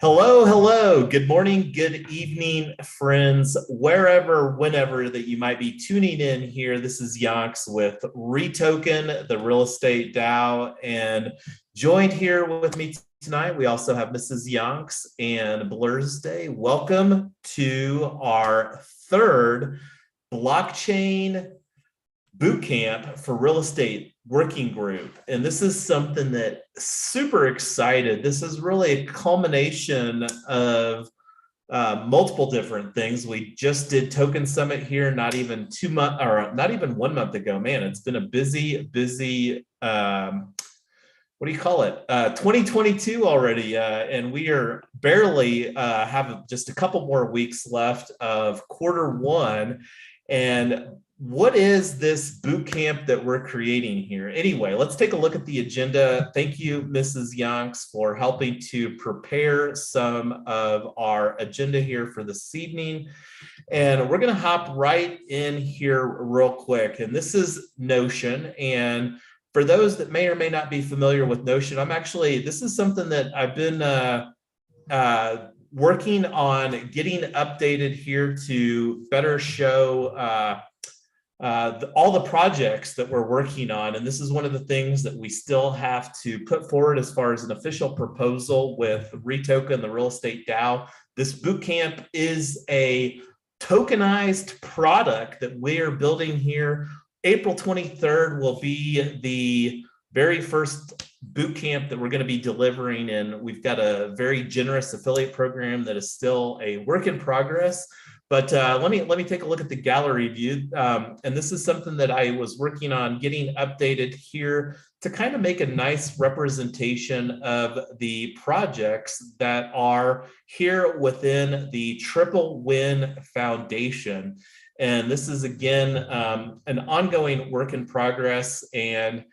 Hello, hello. Good morning, good evening, friends, wherever, whenever that you might be tuning in here. This is Yonks with REtoken, the real estate DAO, and joined here with me tonight, we also have Mrs. Yonks and Blur's Day. Welcome to our third blockchain bootcamp for real estate working group. And this is something that super excited. This is really a culmination of multiple different things. We just did Token Summit here, not even 2 months, or not even 1 month ago. Man, it's been a busy, what do you call it? 2022 already. And we are barely have just a couple more weeks left of Q1. And what is this boot camp that we're creating here? Anyway, let's take a look at the agenda. Thank you, Mrs. Yonks, for helping to prepare some of our agenda here for this evening. And we're going to hop right in here real quick. And this is Notion. And for those that may or may not be familiar with Notion, this is something that I've been working on getting updated here to better show all the projects that we're working on. And this is one of the things that we still have to put forward as far as an official proposal with REtoken, the real estate DAO. This bootcamp is a tokenized product that we are building here. April 23rd will be the very first boot camp that we're going to be delivering, and we've got a very generous affiliate program that is still a work in progress. But let me take a look at the gallery view, and this is something that I was working on getting updated here to kind of make a nice representation of the projects that are here within the Triple Win Foundation. And this is again an ongoing work in progress. And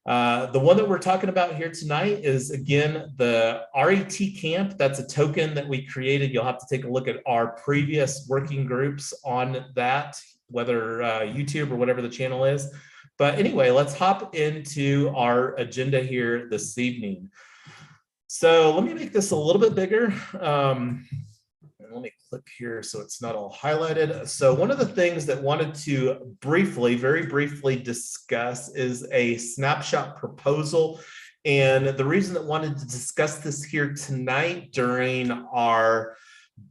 the one that we're talking about here tonight is, again, the RETCamp. That's a token that we created. You'll have to take a look at our previous working groups on that, whether YouTube or whatever the channel is. But anyway, let's hop into our agenda here this evening. So let me make this a little bit bigger. Let me click here so it's not all highlighted. So one of the things that wanted to very briefly discuss is a snapshot proposal. And the reason that wanted to discuss this here tonight during our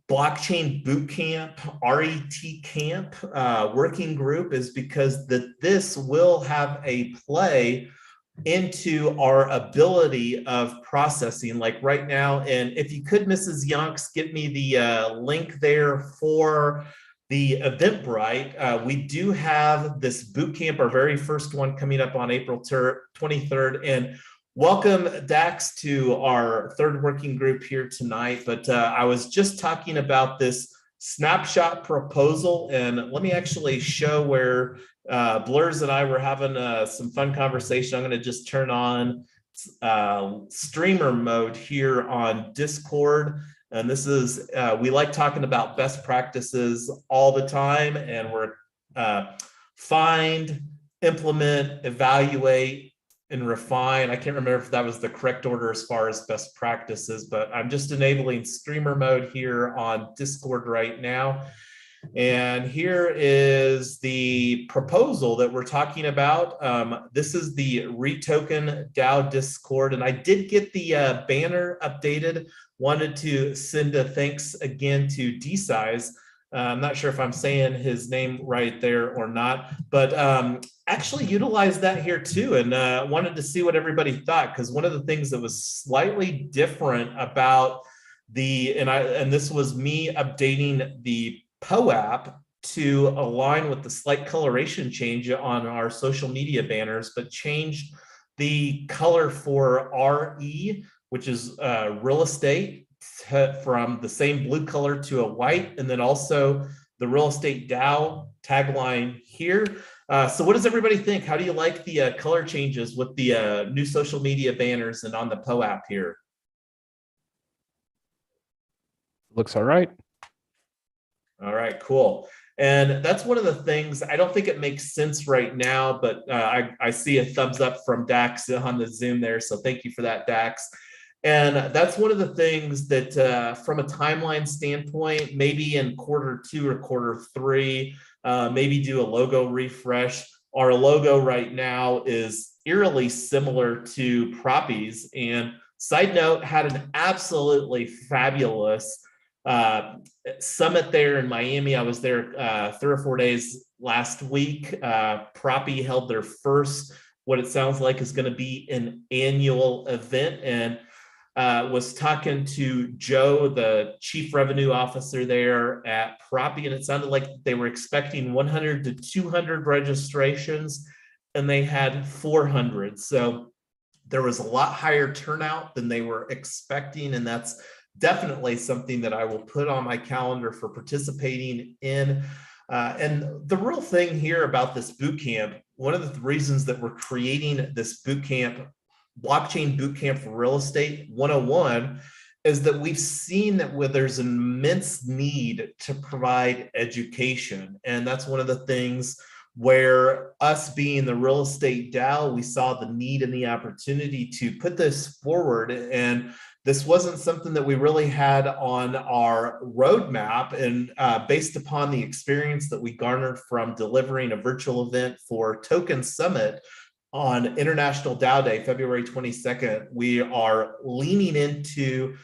blockchain bootcamp, RETCamp working group is because this will have a play into our ability of processing, like right now. And if you could, Mrs. Yonks, get me the link there for the Eventbrite. We do have this bootcamp, our very first one, coming up on April 23rd. And welcome, Dax, to our third working group here tonight. But I was just talking about this snapshot proposal, and let me actually show where Blurs and I were having some fun conversation. I'm going to just turn on streamer mode here on Discord. And this is, we like talking about best practices all the time, and we're find, implement, evaluate, and refine. I can't remember if that was the correct order as far as best practices, but I'm just enabling streamer mode here on Discord right now. And here is the proposal that we're talking about. This is the REtoken DAO Discord, and I did get the banner updated. Wanted to send a thanks again to D-Size. I'm not sure if I'm saying his name right there or not, but actually utilized that here too, and wanted to see what everybody thought, because one of the things that was slightly different about and this was me updating the POAP to align with the slight coloration change on our social media banners, but changed the color for RE, which is real estate, from the same blue color to a white, and then also the real estate DAO tagline here. So what does everybody think? How do you like the color changes with the new social media banners and on the POAP here? Looks all right. All right, cool. And that's one of the things, I don't think it makes sense right now, but I see a thumbs up from Dax on the Zoom there. So thank you for that, Dax. And that's one of the things that from a timeline standpoint, maybe in Q2 or Q3, maybe do a logo refresh. Our logo right now is eerily similar to Proppy's. And side note, had an absolutely fabulous summit there in Miami. I was there 3 or 4 days last week. Proppy held their first, what it sounds like is going to be an annual event, and was talking to Joe, the chief revenue officer there at Proppy, and it sounded like they were expecting 100 to 200 registrations, and they had 400. So there was a lot higher turnout than they were expecting, and that's definitely something that I will put on my calendar for participating in. And the real thing here about this boot camp, one of the reasons that we're creating this boot camp, Blockchain Bootcamp for Real Estate 101, is that we've seen that where there's an immense need to provide education. And that's one of the things where us being the real estate DAO, we saw the need and the opportunity to put this forward. And this wasn't something that we really had on our roadmap. And based upon the experience that we garnered from delivering a virtual event for Token Summit on International DAO Day, February 22nd, we are leaning into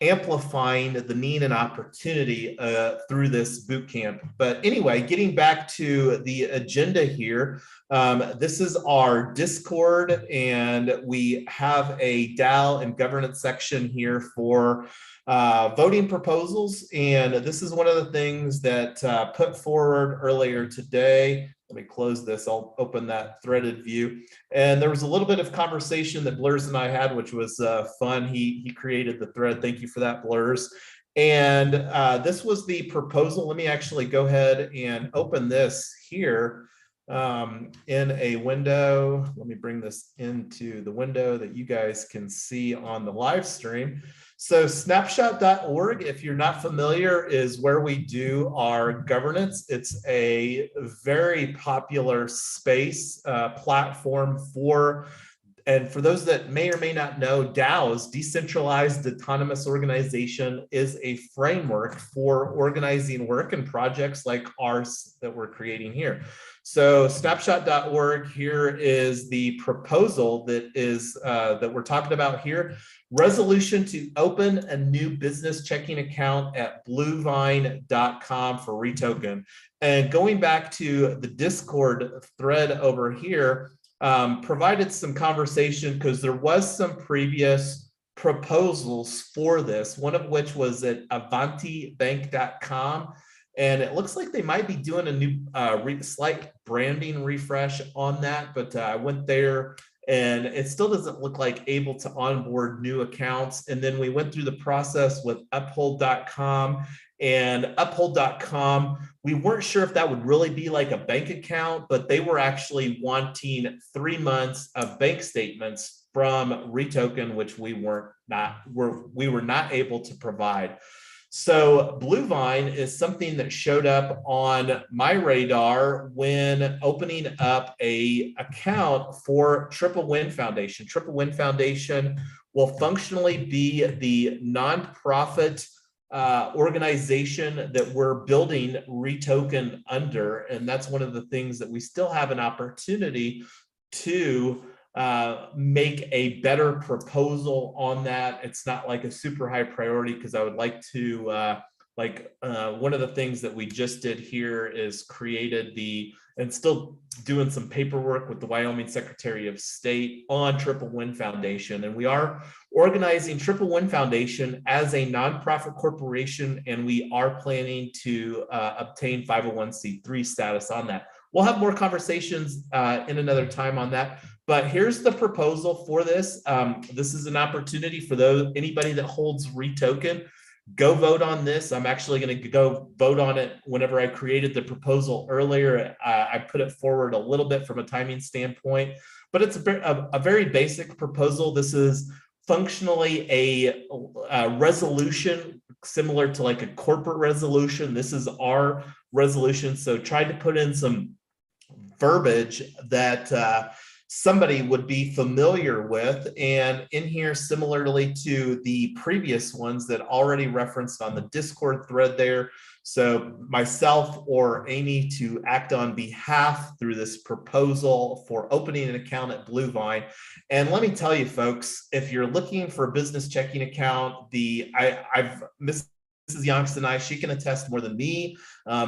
amplifying the need and opportunity through this bootcamp. But anyway, getting back to the agenda here, this is our Discord, and we have a DAO and governance section here for voting proposals. And this is one of the things that put forward earlier today. Let me close this. I'll open that threaded view. And there was a little bit of conversation that Blurs and I had, which was fun. He created the thread. Thank you for that, Blurs. And this was the proposal. Let me actually go ahead and open this here in a window. Let me bring this into the window that you guys can see on the live stream. So snapshot.org, if you're not familiar, is where we do our governance. It's a very popular space platform for, and for those that may or may not know, DAOs, Decentralized Autonomous Organization, is a framework for organizing work and projects like ours that we're creating here. So snapshot.org, here is the proposal that is that we're talking about here. Resolution to open a new business checking account at bluevine.com for REtoken. And going back to the Discord thread over here, provided some conversation because there was some previous proposals for this, one of which was at avantibank.com. And it looks like they might be doing a new slight branding refresh on that, but I went there and it still doesn't look like able to onboard new accounts. And then we went through the process with uphold.com, and uphold.com, we weren't sure if that would really be like a bank account, but they were actually wanting 3 months of bank statements from REtoken, which we were not able to provide. So Bluevine is something that showed up on my radar when opening up an account for Triple Win Foundation. Triple Win Foundation will functionally be the nonprofit organization that we're building REtoken under. And that's one of the things that we still have an opportunity to make a better proposal on that. It's not like a super high priority because I would like to, one of the things that we just did here is created and still doing some paperwork with the Wyoming Secretary of State on Triple Win Foundation. And we are organizing Triple Win Foundation as a nonprofit corporation, and we are planning to obtain 501c3 status on that. We'll have more conversations in another time on that. But here's the proposal for this. This is an opportunity for anybody that holds REtoken. Go vote on this. I'm actually going to go vote on it whenever I created the proposal earlier. I put it forward a little bit from a timing standpoint, but it's a very basic proposal. This is functionally a resolution similar to like a corporate resolution. This is our resolution. So tried to put in some verbiage that somebody would be familiar with. And in here, similarly to the previous ones that already referenced on the Discord thread there, so myself or Amy to act on behalf through this proposal for opening an account at Bluevine. And let me tell you, folks, if you're looking for a business checking account, Mrs. Yonks and I, she can attest more than me.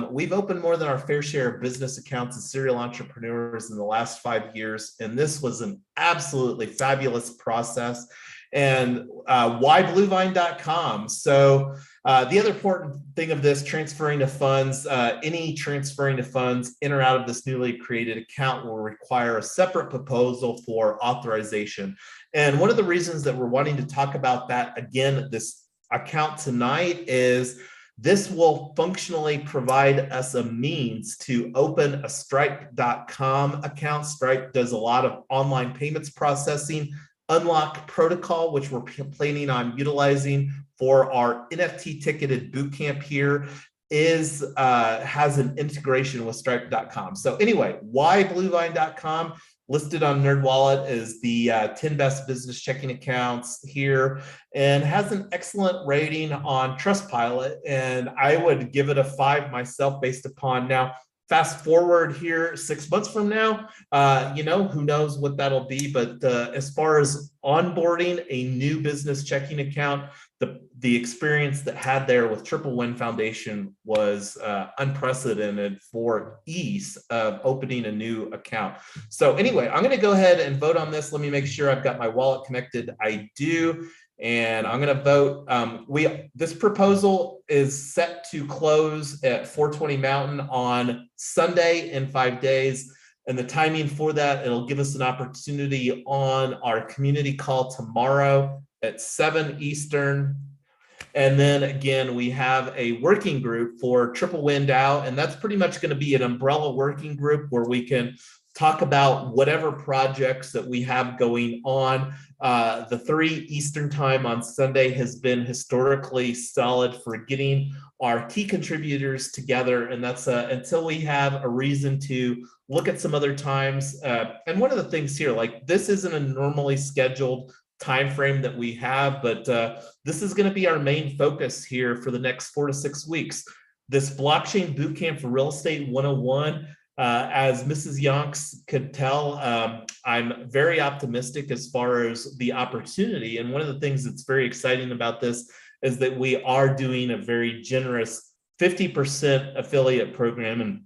We've opened more than our fair share of business accounts as serial entrepreneurs in the last 5 years. And this was an absolutely fabulous process. And why Bluevine.com? So the other important thing of this, transferring of funds, any transferring of funds in or out of this newly created account will require a separate proposal for authorization. And one of the reasons that we're wanting to talk about that again, this account tonight, is this will functionally provide us a means to open a Stripe.com account. Stripe does a lot of online payments processing. Unlock protocol, which we're planning on utilizing for our NFT ticketed bootcamp here, has an integration with Stripe.com. So anyway, why Bluevine.com? Listed on NerdWallet is the 10 best business checking accounts here, and has an excellent rating on Trustpilot. And I would give it a 5 myself based upon now. Fast forward here 6 months from now, who knows what that'll be. But as far as onboarding a new business checking account, the experience that had there with Triple Win Foundation was unprecedented for ease of opening a new account. So anyway, I'm going to go ahead and vote on this. Let me make sure I've got my wallet connected. I do. And I'm going to vote. This proposal is set to close at 4:20 Mountain on Sunday in 5 days. And the timing for that, it'll give us an opportunity on our community call tomorrow at 7 Eastern. And then again, we have a working group for Triple Win DAO, and that's pretty much going to be an umbrella working group where we can talk about whatever projects that we have going on. The 3 Eastern time on Sunday has been historically solid for getting our key contributors together. And that's until we have a reason to look at some other times. And one of the things here, like this isn't a normally scheduled time frame that we have, but this is going to be our main focus here for the next 4 to 6 weeks. This blockchain bootcamp for real estate 101. As Mrs. Yonks could tell, I'm very optimistic as far as the opportunity. And one of the things that's very exciting about this is that we are doing a very generous 50% affiliate program. And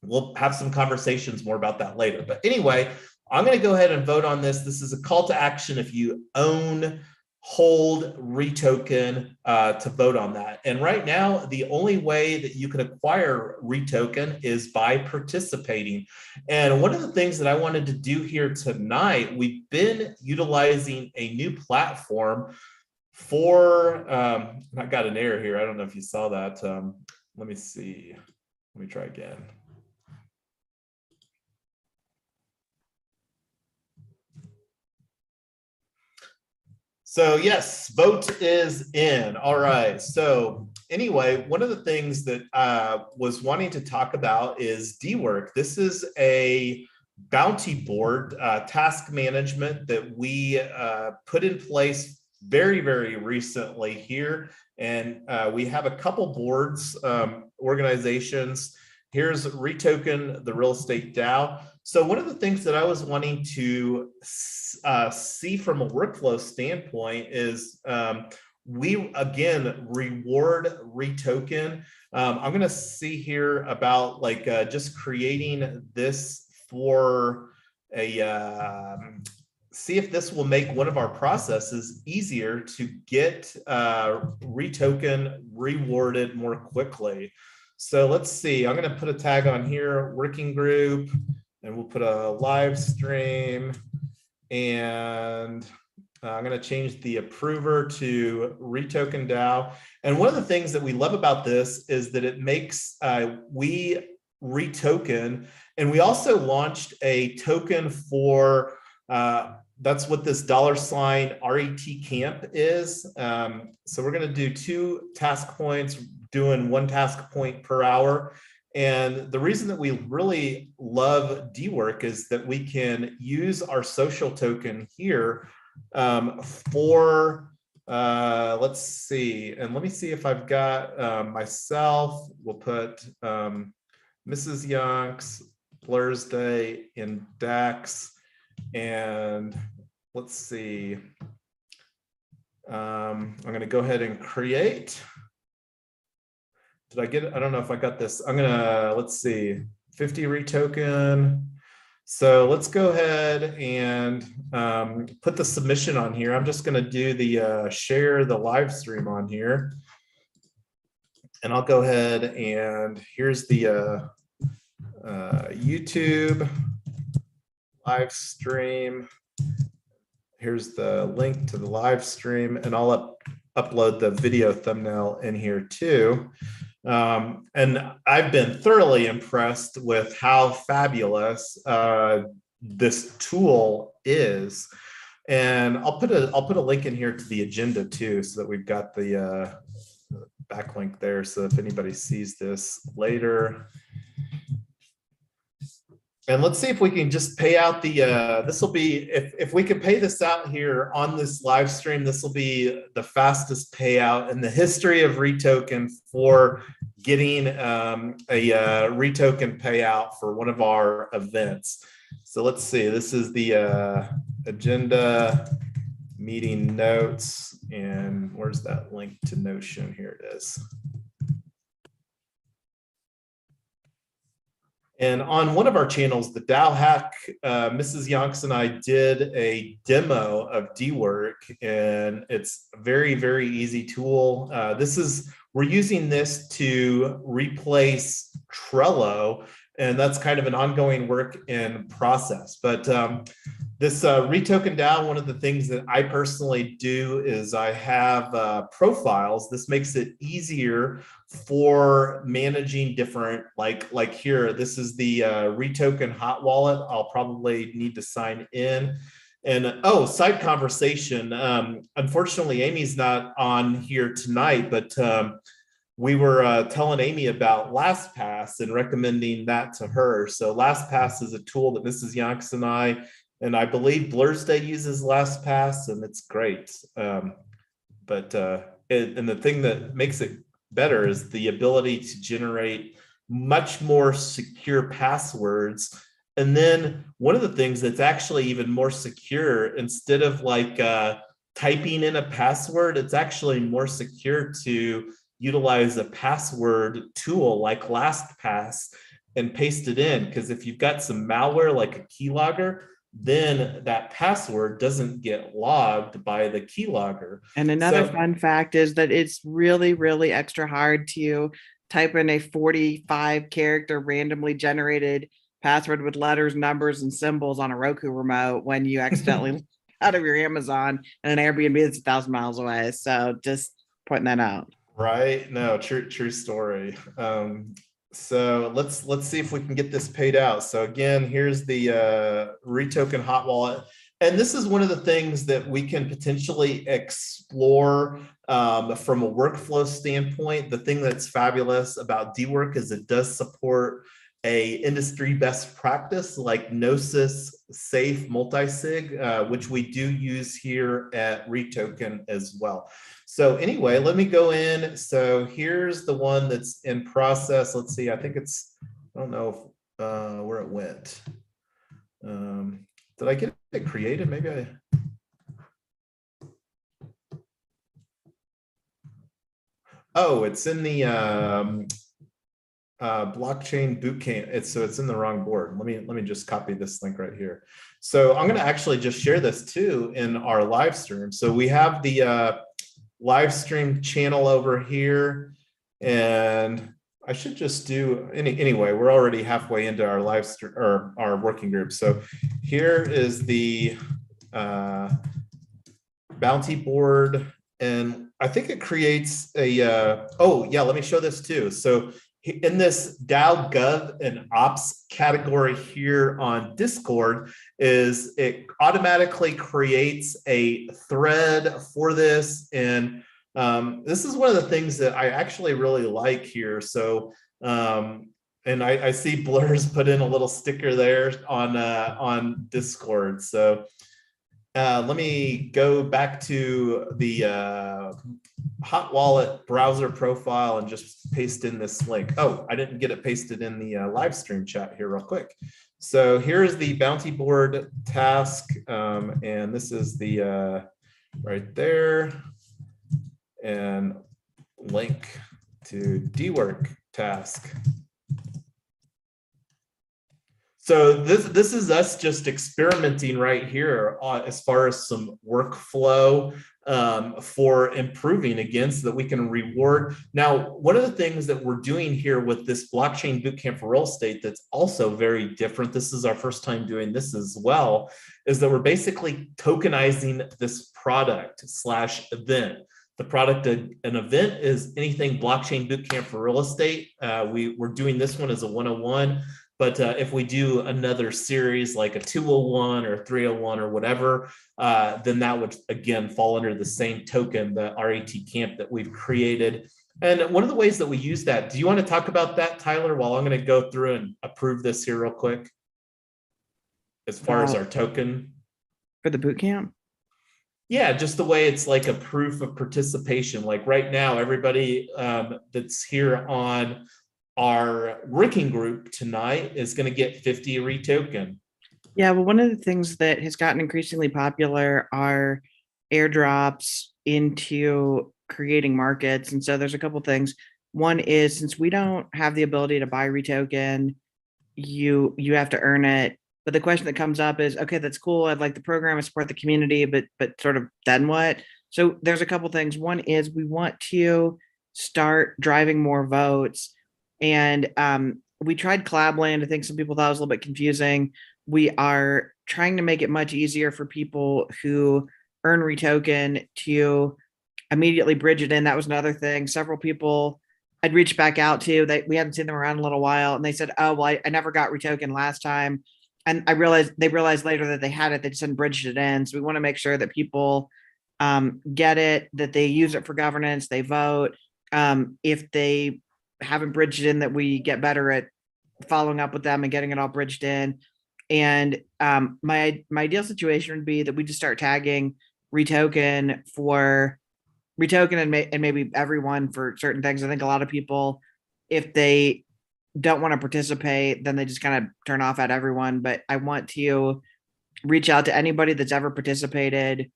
we'll have some conversations more about that later. But anyway, I'm going to go ahead and vote on this. This is a call to action if you own, hold, REtoken to vote on that. And right now, the only way that you can acquire REtoken is by participating. And one of the things that I wanted to do here tonight, we've been utilizing a new platform for, I got an error here. I don't know if you saw that. Let me see. Let me try again. So yes, vote is in. All right. So anyway, one of the things that I was wanting to talk about is DWork. This is a bounty board task management that we put in place very, very recently here. And we have a couple boards, organizations. Here's REtoken, the real estate DAO. So one of the things that I was wanting to see from a workflow standpoint is we, again, reward REtoken. I'm going to see here about like just creating this for a, see if this will make one of our processes easier to get REtoken rewarded more quickly. So let's see, I'm going to put a tag on here, working group, and we'll put a live stream, and I'm going to change the approver to REtoken DAO. And one of the things that we love about this is that it makes we REtoken, and we also launched a token for that's what this $ RETCamp is. So we're going to do 2 task points, doing 1 task point per hour. And the reason that we really love DWork is that we can use our social token here for, let's see, and let me see if I've got myself, we'll put Mrs. Yonks, Blur's Day in DAX, and let's see, I'm going to go ahead and create. Did I get it? I don't know if I got this. I'm going to, let's see, 50 REtoken. So let's go ahead and put the submission on here. I'm just going to do the share the live stream on here. And I'll go ahead and here's the YouTube live stream. Here's the link to the live stream, and I'll upload the video thumbnail in here too. And I've been thoroughly impressed with how fabulous this tool is. And I'll put a link in here to the agenda too, so that we've got the backlink there. So if anybody sees this later. And let's see if we can just pay out the, this will be, if we can pay this out here on this live stream, this will be the fastest payout in the history of REtoken for getting a REtoken payout for one of our events. So let's see, this is the agenda meeting notes, and where's that link to Notion? Here it is. And on one of our channels, the DAO Hack, Mrs. Yonks and I did a demo of DWork, and it's a very, very easy tool. We're using this to replace Trello, and that's kind of an ongoing work in process. But this REtoken DAO, one of the things that I personally do is I have profiles. This makes it easier for managing different, like here, this is the REtoken hot wallet. I'll probably need to sign in. And oh, side conversation. Unfortunately, Amy's not on here tonight, but we were telling Amy about LastPass and recommending that to her. So LastPass is a tool that Mrs. Yonks and I believe Blur's Day uses LastPass, and it's great. And the thing that makes it better is the ability to generate much more secure passwords. And then one of the things that's actually even more secure, instead of like typing in a password, it's actually more secure to utilize a password tool like LastPass and paste it in. Because if you've got some malware like a keylogger, then that password doesn't get logged by the keylogger. And another fun fact is that it's really, really extra hard to type in a 45-character randomly generated password with letters, numbers, and symbols on a Roku remote when you accidentally out of your Amazon and an Airbnb that's 1,000 miles away. So just pointing that out. Right? No, true story. So let's see if we can get this paid out. So again, here's the REtoken hot wallet. And this is one of the things that we can potentially explore from a workflow standpoint. The thing that's fabulous about DWork is it does support a industry best practice like Gnosis safe multi-sig, which we do use here at REtoken as well. So anyway, let me go in. So here's the one that's in process. Let's see, I think it's, I don't know if, where it went. Did I get it created? Maybe I. Oh, it's in the blockchain bootcamp. So it's in the wrong board. Let me just copy this link right here. So I'm going to actually just share this too in our live stream. So we have the live stream channel over here, and I should just do anyway. We're already halfway into our live stream or our working group. So here is the bounty board, and I think it creates a. Oh yeah, let me show this too. So in this DAO Gov and Ops category here on Discord, is it automatically creates a thread for this. And this is one of the things that I actually really like here. So And I see Blur's put in a little sticker there on Discord. So let me go back to the Hot Wallet browser profile and just paste in this link. Oh, I didn't get it pasted in the live stream chat here real quick. So here's the bounty board task. And this is the right there. And link to DWork task. So this is us just experimenting right here as far as some workflow for improving again so that we can reward. Now, one of the things that we're doing here with this blockchain bootcamp for real estate that's also very different, this is our first time doing this as well, is that we're basically tokenizing this product / event. The product, an event is anything blockchain bootcamp for real estate. We're doing this one as a 101. But if we do another series like a 201 or 301 or whatever, then that would, again, fall under the same token, the RETCamp that we've created. And one of the ways that we use that, do you want to talk about that, Tyler, while I'm going to go through and approve this here real quick? As far as our token. For the boot camp? Yeah, just the way it's like a proof of participation. Like right now, everybody that's here on our working group tonight is going to get 50 REtoken. Yeah, well, one of the things that has gotten increasingly popular are airdrops into creating markets. And so there's a couple things. One is, since we don't have the ability to buy REtoken, you have to earn it. But the question that comes up is, okay, that's cool. I'd like the program, I support the community, but sort of then what? So there's a couple things. One is we want to start driving more votes. And we tried Collabland. I think some people thought it was a little bit confusing. We are trying to make it much easier for people who earn REtoken to immediately bridge it in. That was another thing. Several people I'd reached back out to, that we hadn't seen them around in a little while, and they said, oh, well, I never got REtoken last time. And they realized later that they had it, they just hadn't bridged it in. So we want to make sure that people get it, that they use it for governance, they vote. If they haven't bridged it in, that we get better at following up with them and getting it all bridged in. And my ideal situation would be that we just start tagging REtoken and maybe everyone for certain things. I think a lot of people, if they don't want to participate, then they just kind of turn off at everyone. But I want to reach out to anybody that's ever participated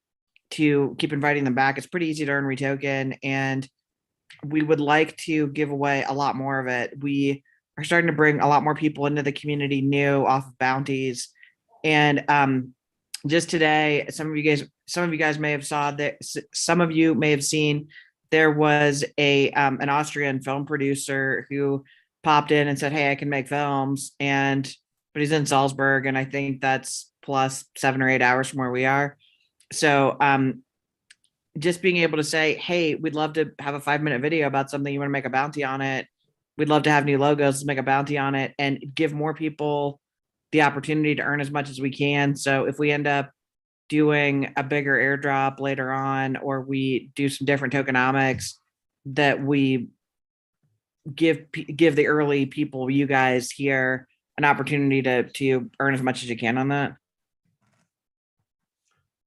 to keep inviting them back. It's pretty easy to earn REtoken, and we would like to give away a lot more of it. We are starting to bring a lot more people into the community new off of bounties. And just today, some of you guys may have saw that, some of you may have seen, there was an Austrian film producer who popped in and said, hey, I can make films, but he's in Salzburg, and I think that's plus 7 or 8 hours from where we are. So just being able to say, hey, we'd love to have a 5-minute video about something, you want to make a bounty on it, we'd love to have new logos, let's make a bounty on it, and give more people the opportunity to earn as much as we can. So if we end up doing a bigger airdrop later on, or we do some different tokenomics, that we give the early people, you guys here, an opportunity to earn as much as you can on that.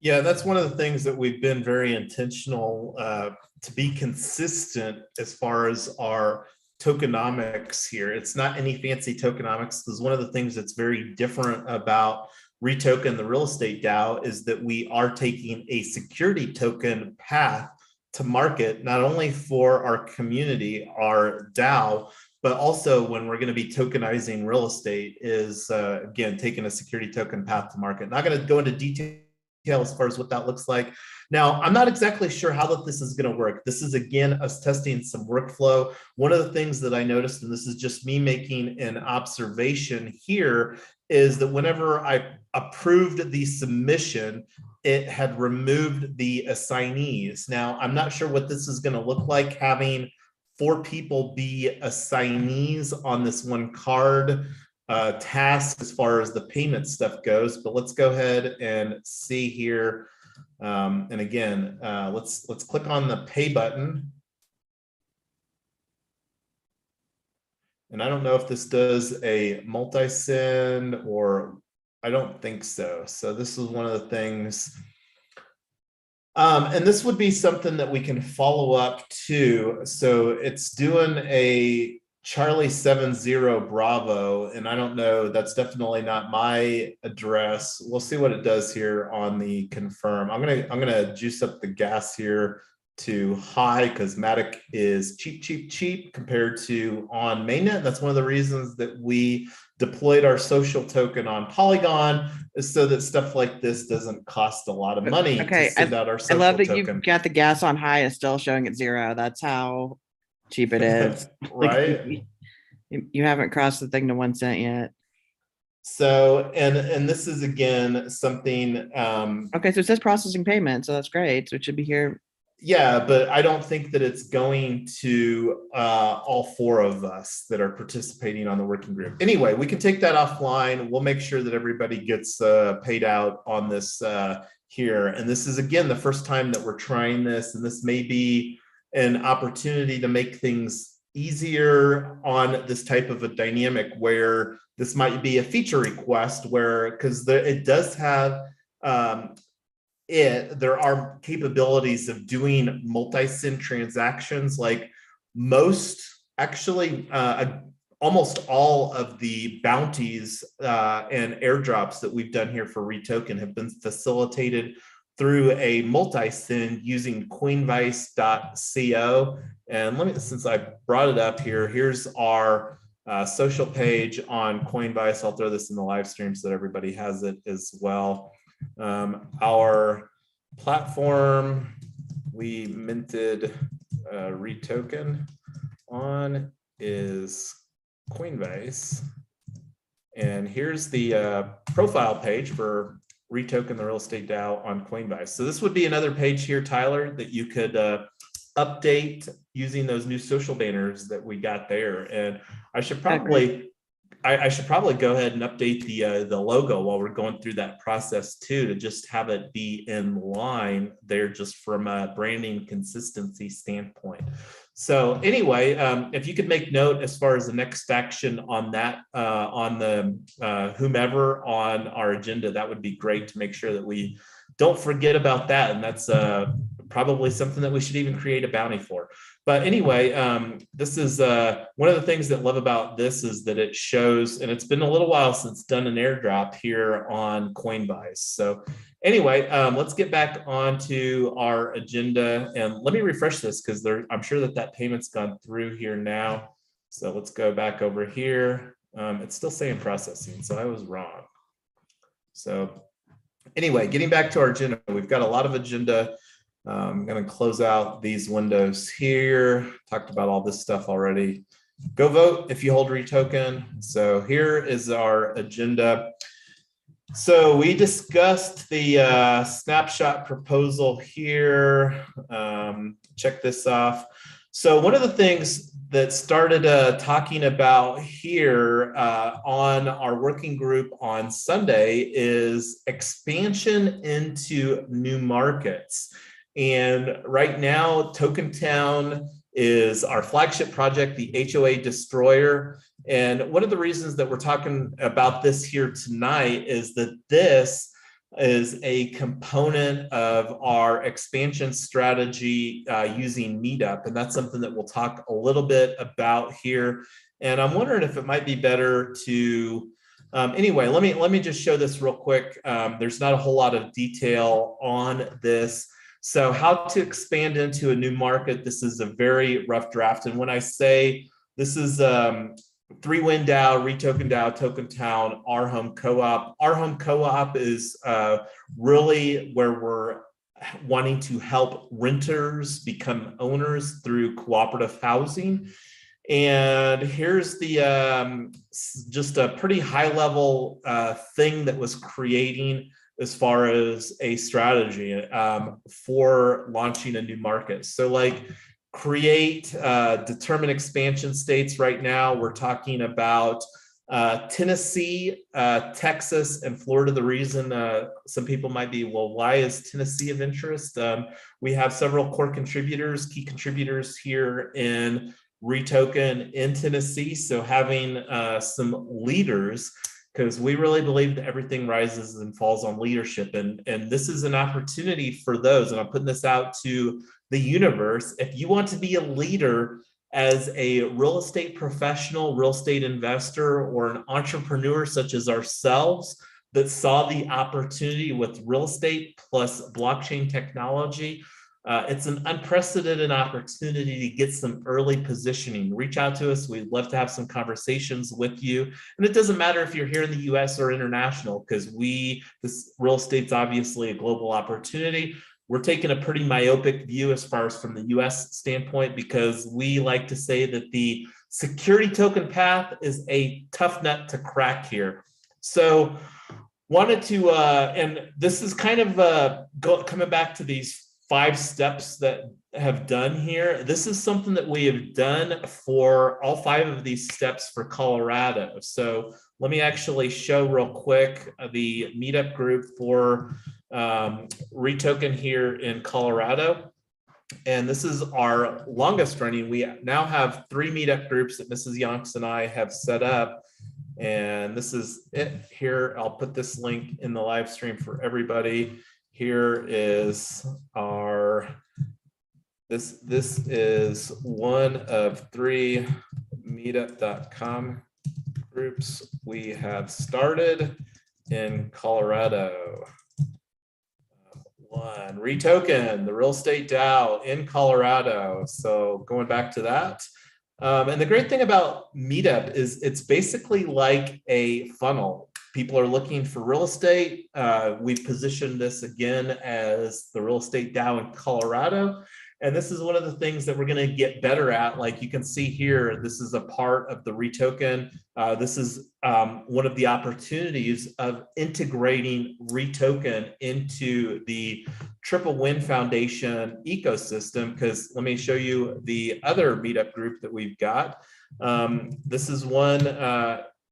Yeah, that's one of the things that we've been very intentional to be consistent as far as our tokenomics here. It's not any fancy tokenomics, because one of the things that's very different about REtoken, the real estate DAO, is that we are taking a security token path to market, not only for our community, our DAO, but also when we're going to be tokenizing real estate is, again, taking a security token path to market. Not going to go into detail as far as what that looks like. Now, I'm not exactly sure how this is going to work. This is, again, us testing some workflow. One of the things that I noticed, and this is just me making an observation here, is that whenever I approved the submission, it had removed the assignees. Now, I'm not sure what this is going to look like, having 4 people be assignees on this one card task as far as the payment stuff goes, but let's go ahead and see here. And again, let's click on the pay button. And I don't know if this does a multi-sin or I don't think so. So this is one of the things. And this would be something that we can follow up to. So it's doing a Charlie 70 Bravo, and I don't know, that's definitely not my address. We'll see what it does here on the confirm. I'm gonna juice up the gas here to high because Matic is cheap compared to on mainnet. That's one of the reasons that we deployed our social token on Polygon, is so that stuff like this doesn't cost a lot of money Okay, to send out our I social love that token. you've got the gas on high and still showing it 0. That's how cheap it is. Right? You haven't crossed the thing to 1 cent yet. So, and this is again something. Okay, so it says processing payment, so that's great. So it should be here. Yeah, but I don't think that it's going to all 4 of us that are participating on the working group. Anyway, we can take that offline. We'll make sure that everybody gets paid out on this here. And this is, again, the first time that we're trying this. And this may be an opportunity to make things easier on this type of a dynamic where this might be a feature request where, because it does have, there are capabilities of doing multi-sin transactions. Like most, actually, almost all of the bounties and airdrops that we've done here for REtoken have been facilitated through a multi-sin using coinvice.co. And let me, since I brought it up here, here's our social page on Coinvice. I'll throw this in the live stream so that everybody has it as well. Our platform we minted REtoken on is Coinvice. And here's the profile page for REtoken, the real estate DAO on Coinvice. So this would be another page here, Tyler, that you could update using those new social banners that we got there. And I should probably I should probably go ahead and update the logo while we're going through that process too, to just have it be in line there, just from a branding consistency standpoint. So anyway, if you could make note as far as the next action on that, on the whomever on our agenda, that would be great to make sure that we don't forget about that. And that's probably something that we should even create a bounty for. But anyway, this is one of the things that I love about this is that it shows, and it's been a little while since done an airdrop here on Coinvice. So anyway, let's get back onto our agenda, and let me refresh this because I'm sure that payment's gone through here now. So let's go back over here. It's still saying processing, so I was wrong. So anyway, getting back to our agenda, we've got a lot of agenda. I'm going to close out these windows here. Talked about all this stuff already. Go vote if you hold REtoken. So here is our agenda. So we discussed the snapshot proposal here. Check this off. So one of the things that started talking about here on our working group on Sunday is expansion into new markets. And right now, Token Town is our flagship project, the HOA Destroyer. And one of the reasons that we're talking about this here tonight is that this is a component of our expansion strategy using Meetup. And that's something that we'll talk a little bit about here. And I'm wondering if it might be better to, anyway, let me just show this real quick. There's not a whole lot of detail on this. So how to expand into a new market. This is a very rough draft. And when I say this is 3-Win DAO, REtoken DAO, Token Town, Our Home Co-op. Our Home Co-op is really where we're wanting to help renters become owners through cooperative housing. And here's the just a pretty high level thing that was creating as far as a strategy for launching a new market. So like create, determine expansion states. Right now, we're talking about Tennessee, Texas, and Florida. The reason some people might be, well, why is Tennessee of interest? We have several core contributors, key contributors here in REtoken in Tennessee. So having some leaders, because we really believe that everything rises and falls on leadership. And this is an opportunity for those, and I'm putting this out to the universe. If you want to be a leader as a real estate professional, real estate investor, or an entrepreneur such as ourselves that saw the opportunity with real estate plus blockchain technology, it's an unprecedented opportunity to get some early positioning. Reach out to us. We'd love to have some conversations with you. And it doesn't matter if you're here in the US or international, because this real estate's obviously a global opportunity. We're taking a pretty myopic view as far as from the US standpoint, because we like to say that the security token path is a tough nut to crack here. So wanted to, and this is kind of coming back to these 5 steps that have done here. This is something that we have done for all 5 of these steps for Colorado. So let me actually show real quick the meetup group for REtoken here in Colorado. And this is our longest running. We now have 3 meetup groups that Mrs. Yonks and I have set up. And this is it here. I'll put this link in the live stream for everybody. Here is our, this is one of 3 meetup.com groups we have started in Colorado. One, REtoken, the real estate DAO in Colorado. So going back to that. And the great thing about Meetup is it's basically like a funnel. People are looking for real estate. We've positioned this again as the real estate DAO in Colorado. And this is one of the things that we're going to get better at. Like you can see here, this is a part of the REtoken. This is one of the opportunities of integrating REtoken into the Triple Win Foundation ecosystem. Because let me show you the other meetup group that we've got. This is one,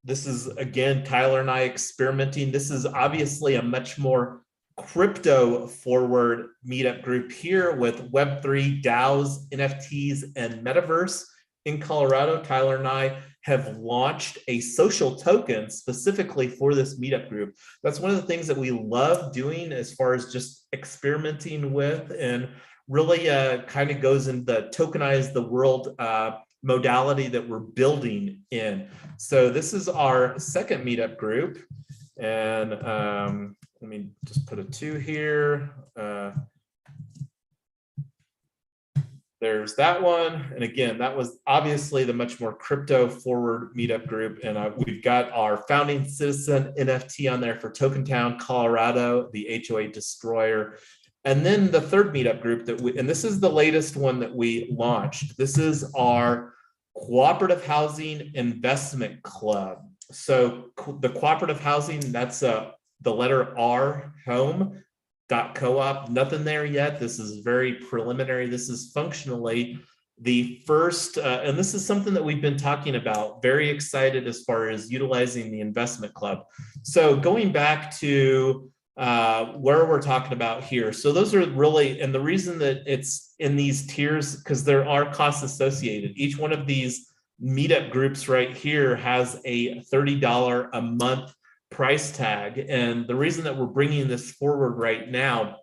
this is again, Tyler and I experimenting. This is obviously a much more crypto forward meetup group here with Web3, DAOs, NFTs, and Metaverse in Colorado. Tyler and I have launched a social token specifically for this meetup group. That's one of the things that we love doing as far as just experimenting with, and really kind of goes in the tokenize the world modality that we're building in. So this is our second meetup group. And let me just put a 2 here. There's that one. And again, that was obviously the much more crypto forward meetup group. And we've got our founding citizen NFT on there for Token Town, Colorado, the HOA Destroyer. And then the third meetup group and this is the latest one that we launched. This is our Cooperative Housing Investment Club. So the cooperative housing, that's the letter R, home.coop, nothing there yet. This is very preliminary. This is functionally the first, and this is something that we've been talking about, very excited as far as utilizing the investment club. So going back to where we're talking about here. So those are really, and the reason that it's in these tiers, because there are costs associated. Each one of these meetup groups right here has a $30 a month price tag. And the reason that we're bringing this forward right now,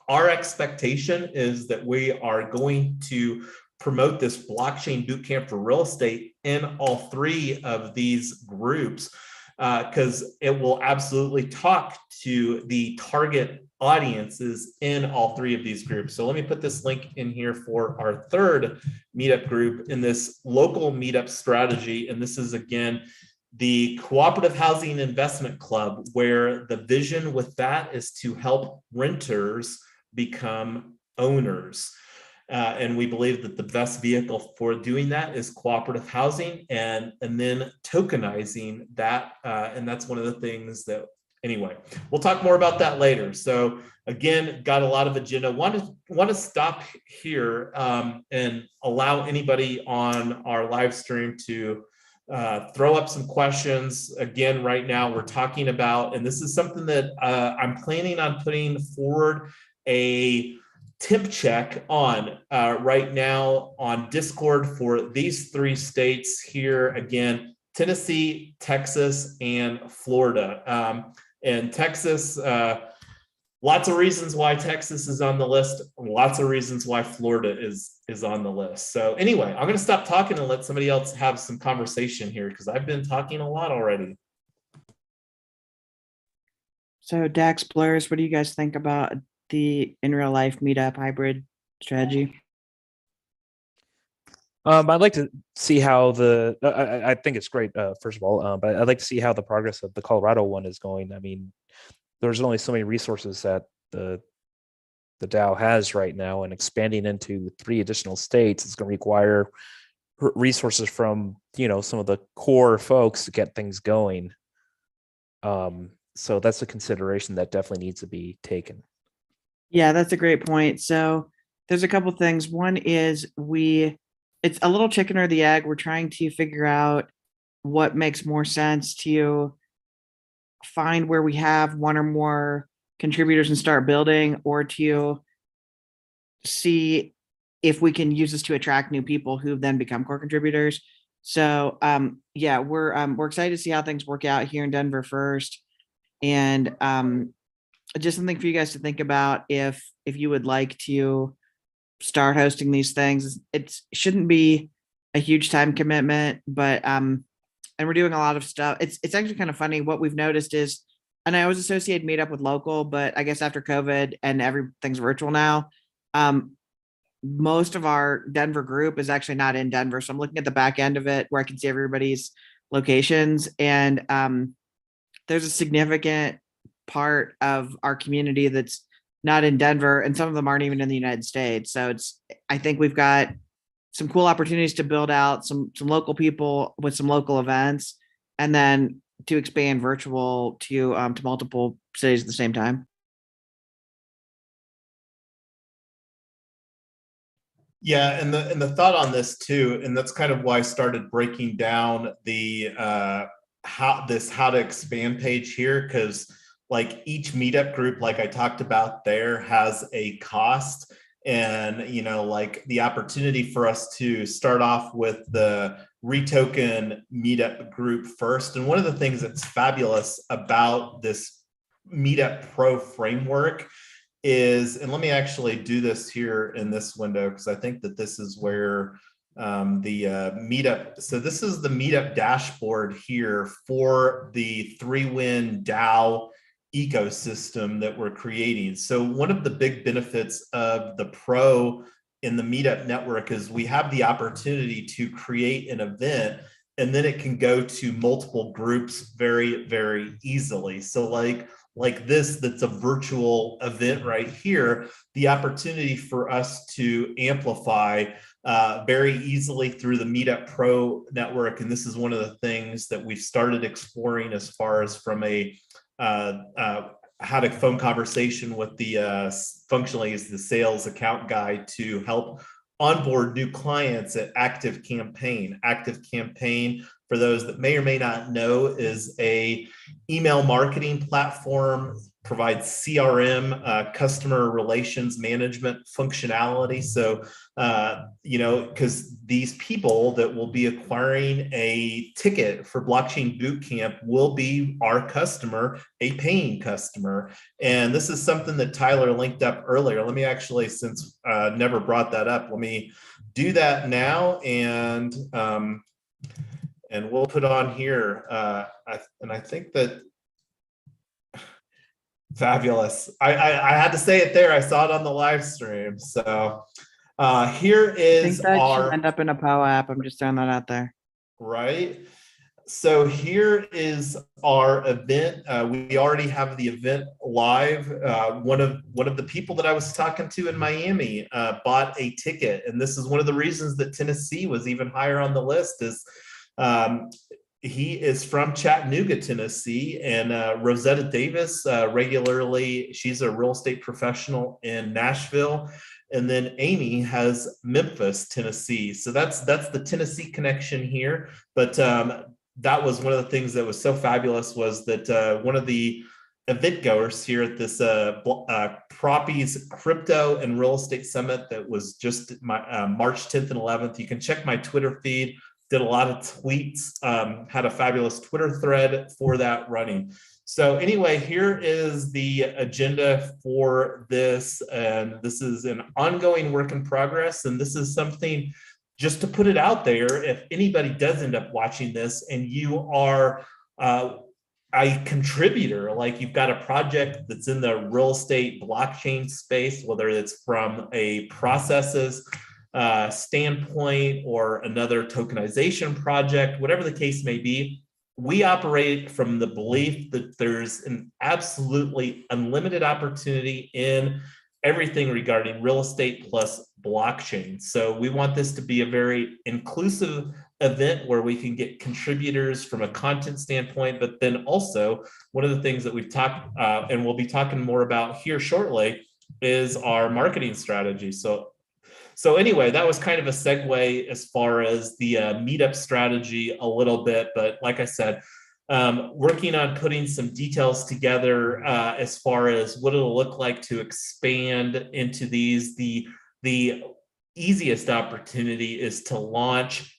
our expectation is that we are going to promote this blockchain bootcamp for real estate in all 3 of these groups, because it will absolutely talk to the target audiences in all 3 of these groups. So let me put this link in here for our third meetup group in this local meetup strategy. And this is again, the Cooperative Housing Investment Club, where the vision with that is to help renters become owners. And we believe that the best vehicle for doing that is cooperative housing and then tokenizing that. And that's one of the things that, anyway, we'll talk more about that later. So again, got a lot of agenda. Want to stop here and allow anybody on our live stream to throw up some questions. Again, right now we're talking about, and this is something that I'm planning on putting forward a temp check on right now on Discord for these 3 states here. Again, Tennessee, Texas, and Florida. And Texas, lots of reasons why Texas is on the list. Lots of reasons why Florida is on the list. So anyway, I'm going to stop talking and let somebody else have some conversation here because I've been talking a lot already. So Dax Blurs, what do you guys think about the in real life meetup hybrid strategy? I'd like to see how I think it's great, first of all, but I'd like to see how the progress of the Colorado one is going. I mean, there's only so many resources that the DAO has right now, and expanding into 3 additional states is going to require resources from, some of the core folks to get things going. So that's a consideration that definitely needs to be taken. Yeah, that's a great point. So there's a couple things. One is it's a little chicken or the egg. We're trying to figure out what makes more sense to find where we have 1 or more contributors and start building, or to see if we can use this to attract new people who then become core contributors. So yeah, we're excited to see how things work out here in Denver first. And just something for you guys to think about if you would like to start hosting these things. It shouldn't be a huge time commitment, but and we're doing a lot of stuff. It's actually kind of funny. What we've noticed is, and I always associate meetup with local, but I guess after COVID and everything's virtual now, most of our Denver group is actually not in Denver. So I'm looking at the back end of it where I can see everybody's locations, and there's a significant part of our community that's not in Denver, and some of them aren't even in the United States. So I think we've got some cool opportunities to build out some local people with some local events, and then to expand virtual to multiple cities at the same time. Yeah, and the thought on this too, and that's kind of why I started breaking down the how to expand page here, because like each meetup group, like I talked about there, has a cost. And, like the opportunity for us to start off with the REtoken meetup group first. And one of the things that's fabulous about this Meetup Pro framework is, and let me actually do this here in this window, because I think that this is where the meetup. So this is the meetup dashboard here for the 3Win DAO ecosystem that we're creating. So one of the big benefits of the Pro in the Meetup network is we have the opportunity to create an event, and then it can go to multiple groups very, very easily. So like this, that's a virtual event right here, the opportunity for us to amplify very easily through the Meetup Pro network. And this is one of the things that we've started exploring as far as from a had a phone conversation with the functionally is the sales account guy to help onboard new clients at Active Campaign. Active Campaign, for those that may or may not know, is a email marketing platform, provides CRM, customer relations management functionality. So, because these people that will be acquiring a ticket for Blockchain Bootcamp will be our customer, a paying customer. And this is something that Tyler linked up earlier. Let me actually, since never brought that up, let me do that now. And we'll put on here. And I think that fabulous. I had to say it there. I saw it on the live stream. So here is I think that should end up in a PO app. I'm just throwing that out there. Right. So here is our event. We already have the event live. One of the people that I was talking to in Miami bought a ticket, and this is one of the reasons that Tennessee was even higher on the list. Is he is from Chattanooga, Tennessee, and Rosetta Davis regularly. She's a real estate professional in Nashville. And then Amy has Memphis, Tennessee. So that's the Tennessee connection here. But that was one of the things that was so fabulous, was that one of the event goers here at this Proppies Crypto and Real Estate Summit that was just March 10th and 11th. You can check my Twitter feed. Did a lot of tweets, had a fabulous Twitter thread for that running. So anyway, here is the agenda for this, and this is an ongoing work in progress, and this is something just to put it out there. If anybody does end up watching this and you are a contributor, like you've got a project that's in the real estate blockchain space, whether it's from a processes standpoint or another tokenization project, whatever the case may be, we operate from the belief that there's an absolutely unlimited opportunity in everything regarding real estate plus blockchain. So we want this to be a very inclusive event where we can get contributors from a content standpoint, but then also one of the things that we've talked and we'll be talking more about here shortly is our marketing strategy. So anyway, that was kind of a segue as far as the meetup strategy a little bit, but like I said, working on putting some details together as far as what it'll look like to expand into these. The easiest opportunity is to launch.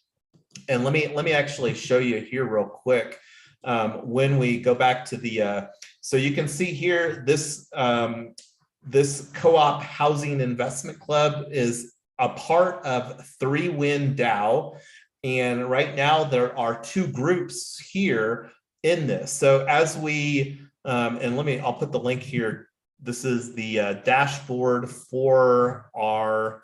And let me actually show you here real quick. When we go back to the, so you can see here, this co-op housing investment club is a part of 3Win DAO. And right now there are 2 groups here in this. So as we, and I'll put the link here. This is the dashboard for our,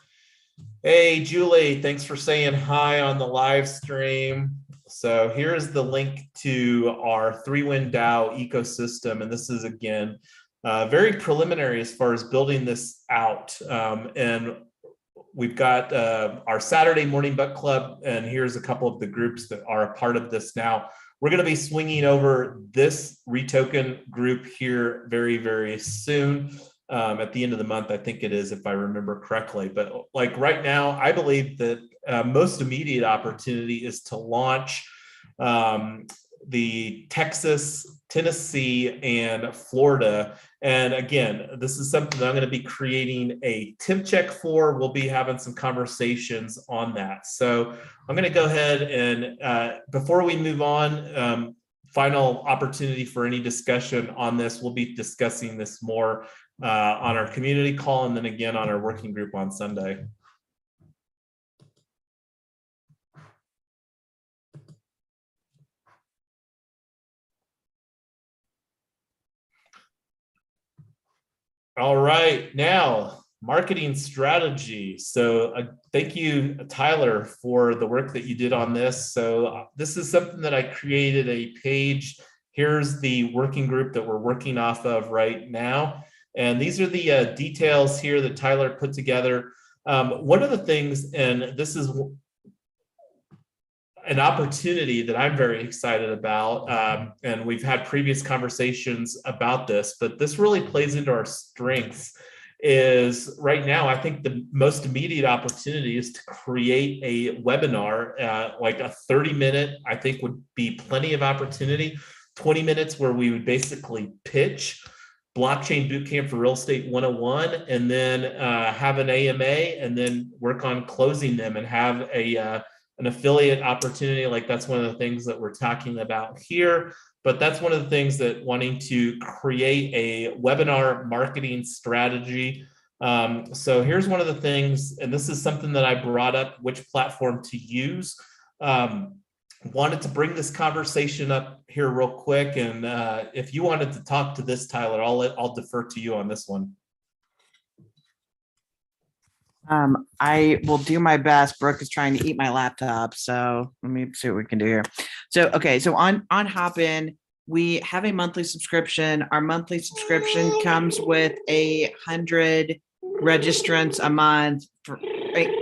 hey, Julie, thanks for saying hi on the live stream. So here's the link to our 3Win DAO ecosystem. And this is, again, very preliminary as far as building this out. And we've got our Saturday morning book club, and here's a couple of the groups that are a part of this now. We're going to be swinging over this REtoken group here very, very soon. At the end of the month, I think it is, if I remember correctly. But like right now, I believe that most immediate opportunity is to launch the Texas, Tennessee, and Florida. And again, this is something that I'm going to be creating a tip check for. We'll be having some conversations on that. So I'm going to go ahead and before we move on, final opportunity for any discussion on this. We'll be discussing this more on our community call and then again on our working group on Sunday. All right, now marketing strategy. So thank you, Tyler, for the work that you did on this. So this is something that I created a page. Here's the working group that we're working off of right now. And these are the details here that Tyler put together. One of the things, and this is an opportunity that I'm very excited about, and we've had previous conversations about this, but this really plays into our strengths, is right now, I think the most immediate opportunity is to create a webinar, like a 30-minute, I think would be plenty of opportunity, 20 minutes where we would basically pitch Blockchain Bootcamp for Real Estate 101, and then have an AMA, and then work on closing them and have an affiliate opportunity. Like that's one of the things that we're talking about here. But that's one of the things that wanting to create a webinar marketing strategy. So here's one of the things, and this is something that I brought up, which platform to use. Wanted to bring this conversation up here real quick. And if you wanted to talk to this, Tyler, I'll defer to you on this one. I will do my best. Brooke is trying to eat my laptop, so let me see what we can do here. So, okay, so on Hopin, we have a monthly subscription. Our monthly subscription comes with 100 registrants a month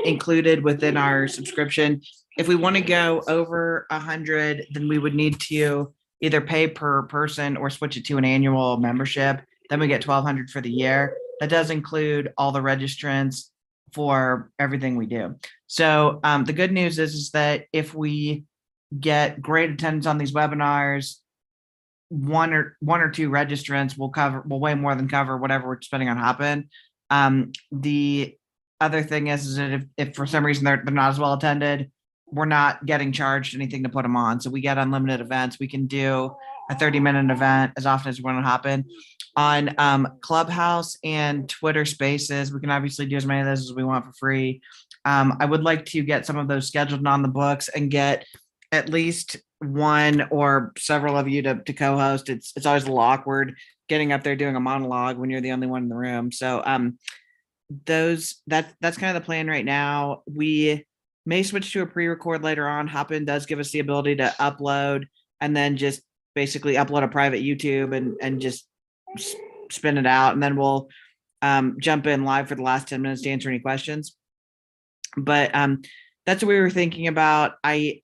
included within our subscription. If we want to go over 100, then we would need to either pay per person or switch it to an annual membership. Then we get $1,200 for the year. That does include all the registrants for everything we do. So the good news is that if we get great attendance on these webinars, one or two registrants will way more than cover whatever we're spending on Hopin. The other thing is that if for some reason they're not as well attended, we're not getting charged anything to put them on. So we get unlimited events. We can do a 30-minute event as often as we want to Hopin. On Clubhouse and Twitter Spaces, we can obviously do as many of those as we want for free. I would like to get some of those scheduled and on the books and get at least one or several of you to co-host. It's always a little awkward getting up there doing a monologue when you're the only one in the room. So that's kind of the plan right now. We may switch to a pre-record later on. Hopin does give us the ability to upload and then just basically upload a private YouTube and just spin it out, and then we'll jump in live for the last 10 minutes to answer any questions. But that's what we were thinking about. I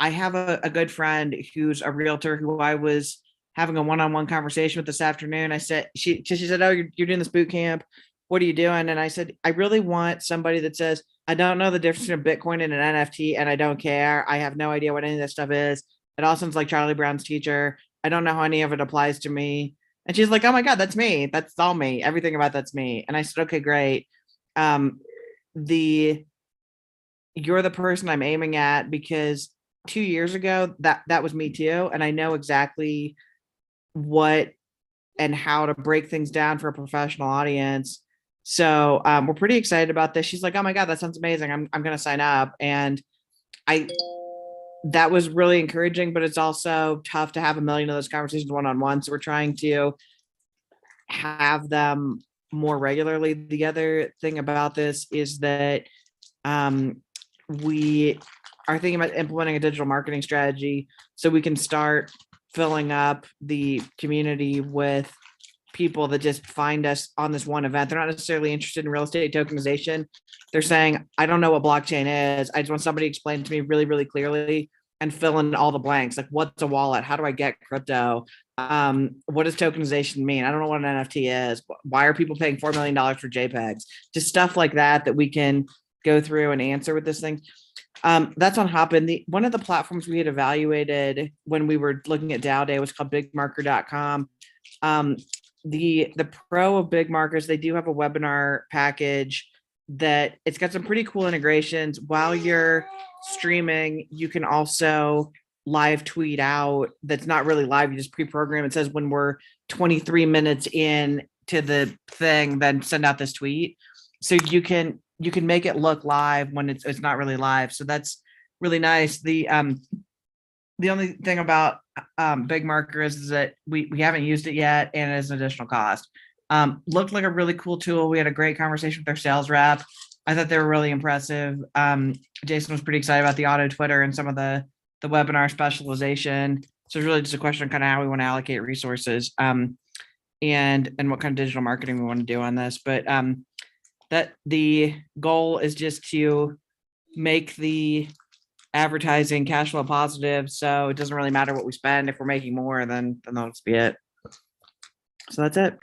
have a good friend who's a realtor who I was having a one-on-one conversation with this afternoon. I said, she said, "Oh, you're doing this boot camp. What are you doing?" And I said, "I really want somebody that says, I don't know the difference between Bitcoin and an NFT, and I don't care. I have no idea what any of this stuff is. It all sounds like Charlie Brown's teacher. I don't know how any of it applies to me." And she's like, "Oh my God, that's me. That's all me. Everything about that's me." And I said, "Okay, great. You're the person I'm aiming at, because 2 years ago, that was me too. And I know exactly what and how to break things down for a professional audience. So we're pretty excited about this." She's like, "Oh my God, that sounds amazing. I'm going to sign up." And that was really encouraging, but it's also tough to have a million of those conversations one-on-one. So we're trying to have them more regularly. The other thing about this is that we are thinking about implementing a digital marketing strategy so we can start filling up the community with people that just find us on this one event. They're not necessarily interested in real estate tokenization. They're saying, "I don't know what blockchain is. I just want somebody to explain to me really, really clearly and fill in all the blanks. Like, what's a wallet? How do I get crypto? What does tokenization mean? I don't know what an NFT is. Why are people paying $4 million for JPEGs?" Just stuff like that we can go through and answer with this thing. That's on Hopin. One of the platforms we had evaluated when we were looking at DAO Day was called bigmarker.com. The pro of Big Markers, they do have a webinar package that it's got some pretty cool integrations. While you're streaming, you can also live tweet out. That's not really live. You just pre-program. It says when we're 23 minutes in to the thing, then send out this tweet. So you can make it look live when it's not really live. So that's really nice. The only thing about Big Marker is that we haven't used it yet, and it is an additional cost. Looked like a really cool tool. We had a great conversation with their sales rep. I thought they were really impressive. Jason was pretty excited about the auto Twitter and some of the webinar specialization. So it's really just a question of kind of how we want to allocate resources and what kind of digital marketing we want to do on this. But that the goal is just to make the advertising cash flow positive, so it doesn't really matter what we spend. If we're making more, then that'll just be it. So that's it.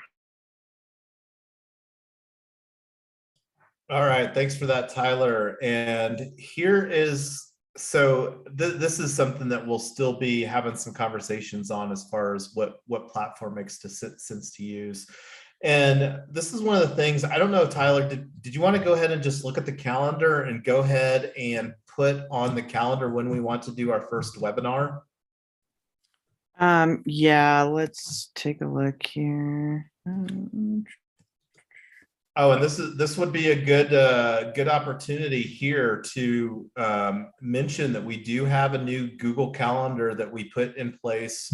All right, thanks for that, Tyler. And here is, so this is something that we'll still be having some conversations on as far as what platform makes sense to use. And this is one of the things, I don't know, Tyler, did you want to go ahead and just look at the calendar and go ahead and put on the calendar when we want to do our first webinar? Yeah, let's take a look here. Oh, and this would be a good opportunity here to mention that we do have a new Google Calendar that we put in place.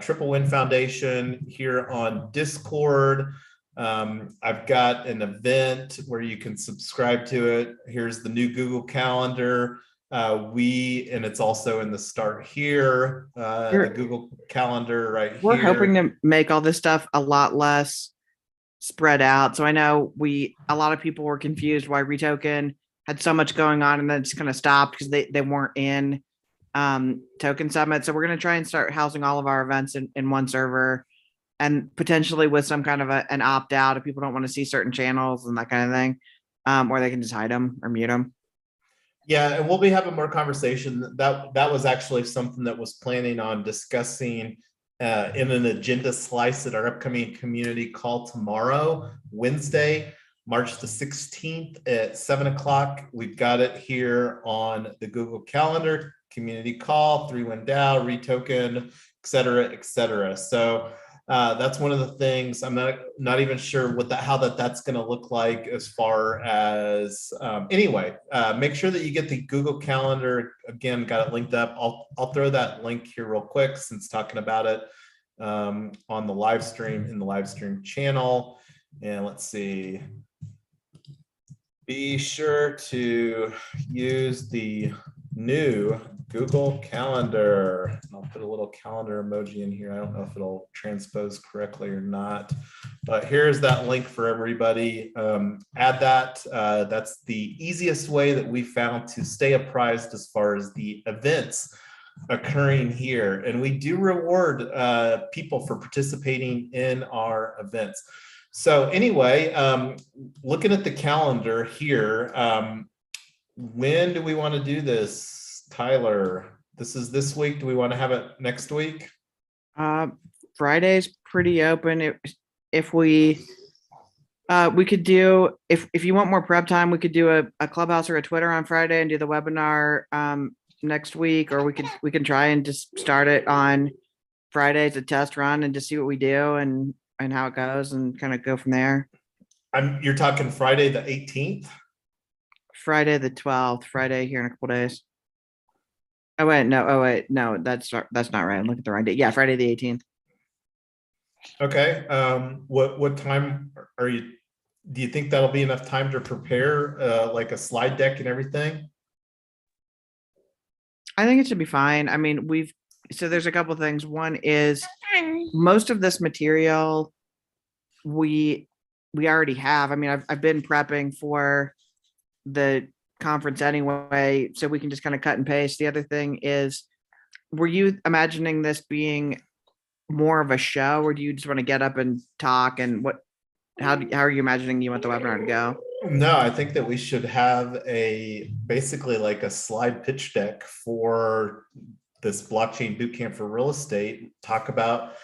Triple Win Foundation here on Discord. I've got an event where you can subscribe to it. Here's the new Google Calendar. And it's also in the start here, the Google Calendar right here. We're hoping to make all this stuff a lot less spread out. So I know a lot of people were confused why REtoken had so much going on and then it's kind of stopped because they weren't in Token Summit. So we're going to try and start housing all of our events in one server, and potentially with some kind of an opt out if people don't want to see certain channels and that kind of thing, or they can just hide them or mute them. Yeah, and we'll be having more conversation. That was actually something that was planning on discussing in an agenda slice at our upcoming community call tomorrow, Wednesday, March the 16th at 7 o'clock. We've got it here on the Google Calendar, community call, 3-1 DAO, REtoken, et cetera, et cetera. So that's one of the things. I'm not even sure how that's going to look like as far as anyway. Make sure that you get the Google Calendar. Again, got it linked up. I'll throw that link here real quick since talking about it on the live stream in the live stream channel. And let's see. Be sure to use the new Google Calendar. I'll put a little calendar emoji in here. I don't know if it'll transpose correctly or not, but here's that link for everybody. Add that. That's the easiest way that we found to stay apprised as far as the events occurring here. And we do reward people for participating in our events. So anyway, looking at the calendar here, when do we want to do this, Tyler? This is this week. Do we want to have it next week? Friday's pretty open. If we could do, if you want more prep time, we could do a Clubhouse or a Twitter on Friday and do the webinar next week, or we can try and just start it on Friday as a test run and just see what we do and how it goes and kind of go from there. You're talking Friday the 18th? Friday the 12th, Friday here in a couple days. Oh wait, no, that's not right. I'm looking at the wrong date. Yeah, Friday the 18th. Okay. What time do you think that'll be enough time to prepare like a slide deck and everything? I think it should be fine. I mean, so there's a couple of things. One is most of this material we already have. I mean, I've been prepping for the conference anyway, so we can just kind of cut and paste. The other thing is, were you imagining this being more of a show, or do you just want to get up and talk? And how are you imagining you want the webinar to go? No, I think that we should have basically like a slide pitch deck for this blockchain bootcamp for real estate. Talk about,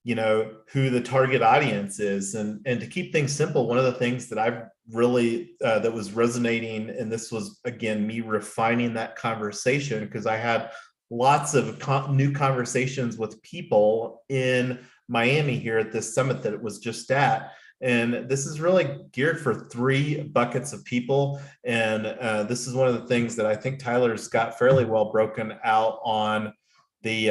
who the target audience is, and to keep things simple. One of the things that I've really that was resonating, and this was again me refining that conversation, because I had lots of new conversations with people in Miami here at this summit that it was just at. And this is really geared for 3 buckets of people. And this is one of the things that I think Tyler's got fairly well broken out on the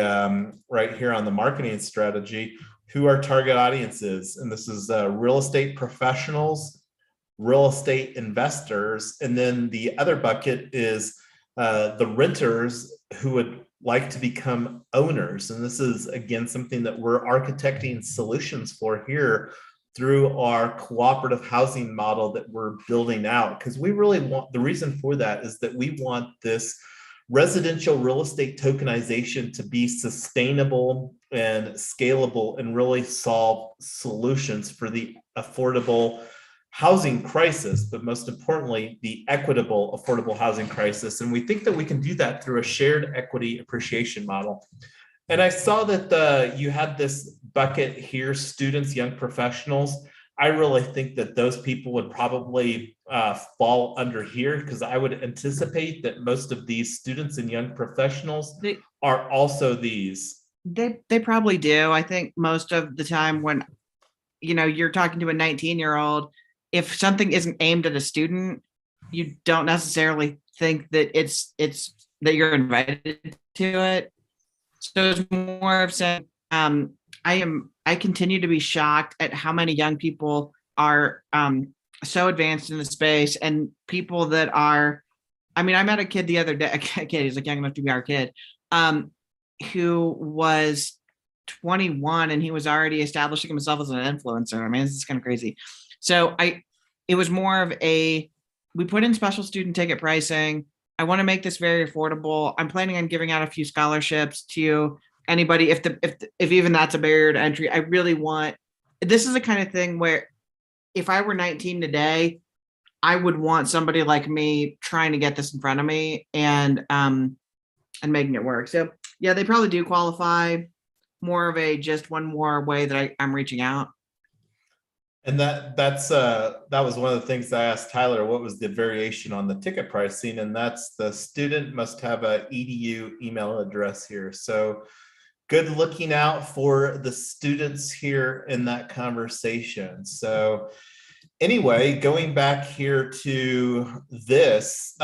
right here on the marketing strategy, who our target audience is. And this is real estate professionals, real estate investors. And then the other bucket is the renters who would like to become owners. And this is, again, something that we're architecting solutions for here through our cooperative housing model that we're building out. Because we really want, the reason for that is that we want this residential real estate tokenization to be sustainable and scalable and really solve solutions for the affordable housing crisis, but most importantly, the equitable affordable housing crisis. And we think that we can do that through a shared equity appreciation model. And I saw that you had this bucket here, students, young professionals. I really think that those people would probably fall under here, because I would anticipate that most of these students and young professionals are also these. They probably do. I think most of the time when, you're talking to a 19-year-old, if something isn't aimed at a student, you don't necessarily think that it's that you're invited to it. So it's more of saying, I continue to be shocked at how many young people are so advanced in the space, and people that are, I met a kid the other day, a kid, he's like young enough to be our kid, who was 21 and he was already establishing himself as an influencer. This is kind of crazy. So it was more of we put in special student ticket pricing. I want to make this very affordable. I'm planning on giving out a few scholarships to anybody, if even that's a barrier to entry. I really want, this is the kind of thing where if I were 19 today, I would want somebody like me trying to get this in front of me and making it work. So yeah, they probably do qualify. more of a just one more way that I'm reaching out. And that was one of the things I asked Tyler, what was the variation on the ticket pricing? And that's the student must have a EDU email address here. So good looking out for the students here in that conversation. So anyway, going back here to this,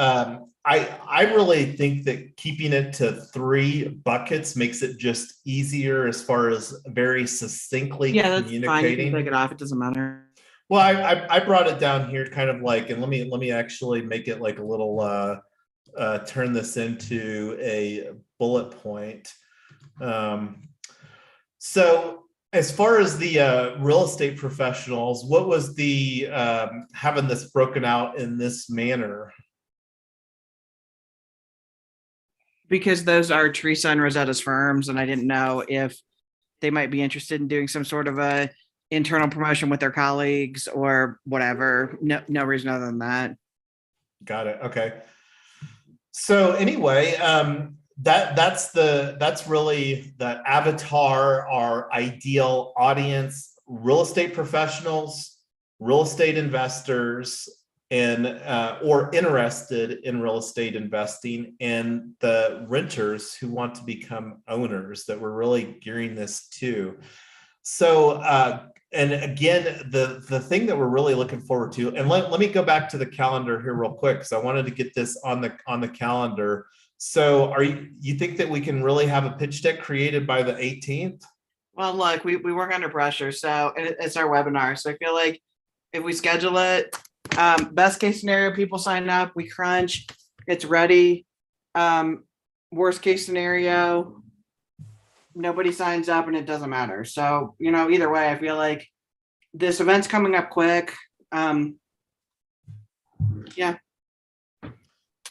I really think that keeping it to 3 buckets makes it just easier as far as very succinctly communicating. Fine. You can take it off. It doesn't matter. Well, I brought it down here kind of like, and let me actually make it like a little turn this into a bullet point. So as far as the real estate professionals, what was the having this broken out in this manner? Because those are Teresa and Rosetta's firms, and I didn't know if they might be interested in doing some sort of a internal promotion with their colleagues or whatever. No reason other than that. Got it. Okay. So anyway, that's really the avatar, our ideal audience: real estate professionals, real estate investors, and or interested in real estate investing, and the renters who want to become owners that we're really gearing this to. So and again, the thing that we're really looking forward to, and let me go back to the calendar here real quick, because I wanted to get this on the calendar. So are you think that we can really have a pitch deck created by the 18th? Well, look, we work under pressure, so it's our webinar. So I feel like if we schedule it, best case scenario, people sign up, we crunch, it's ready. Worst case scenario, nobody signs up and it doesn't matter. So, either way, I feel like this event's coming up quick. Yeah.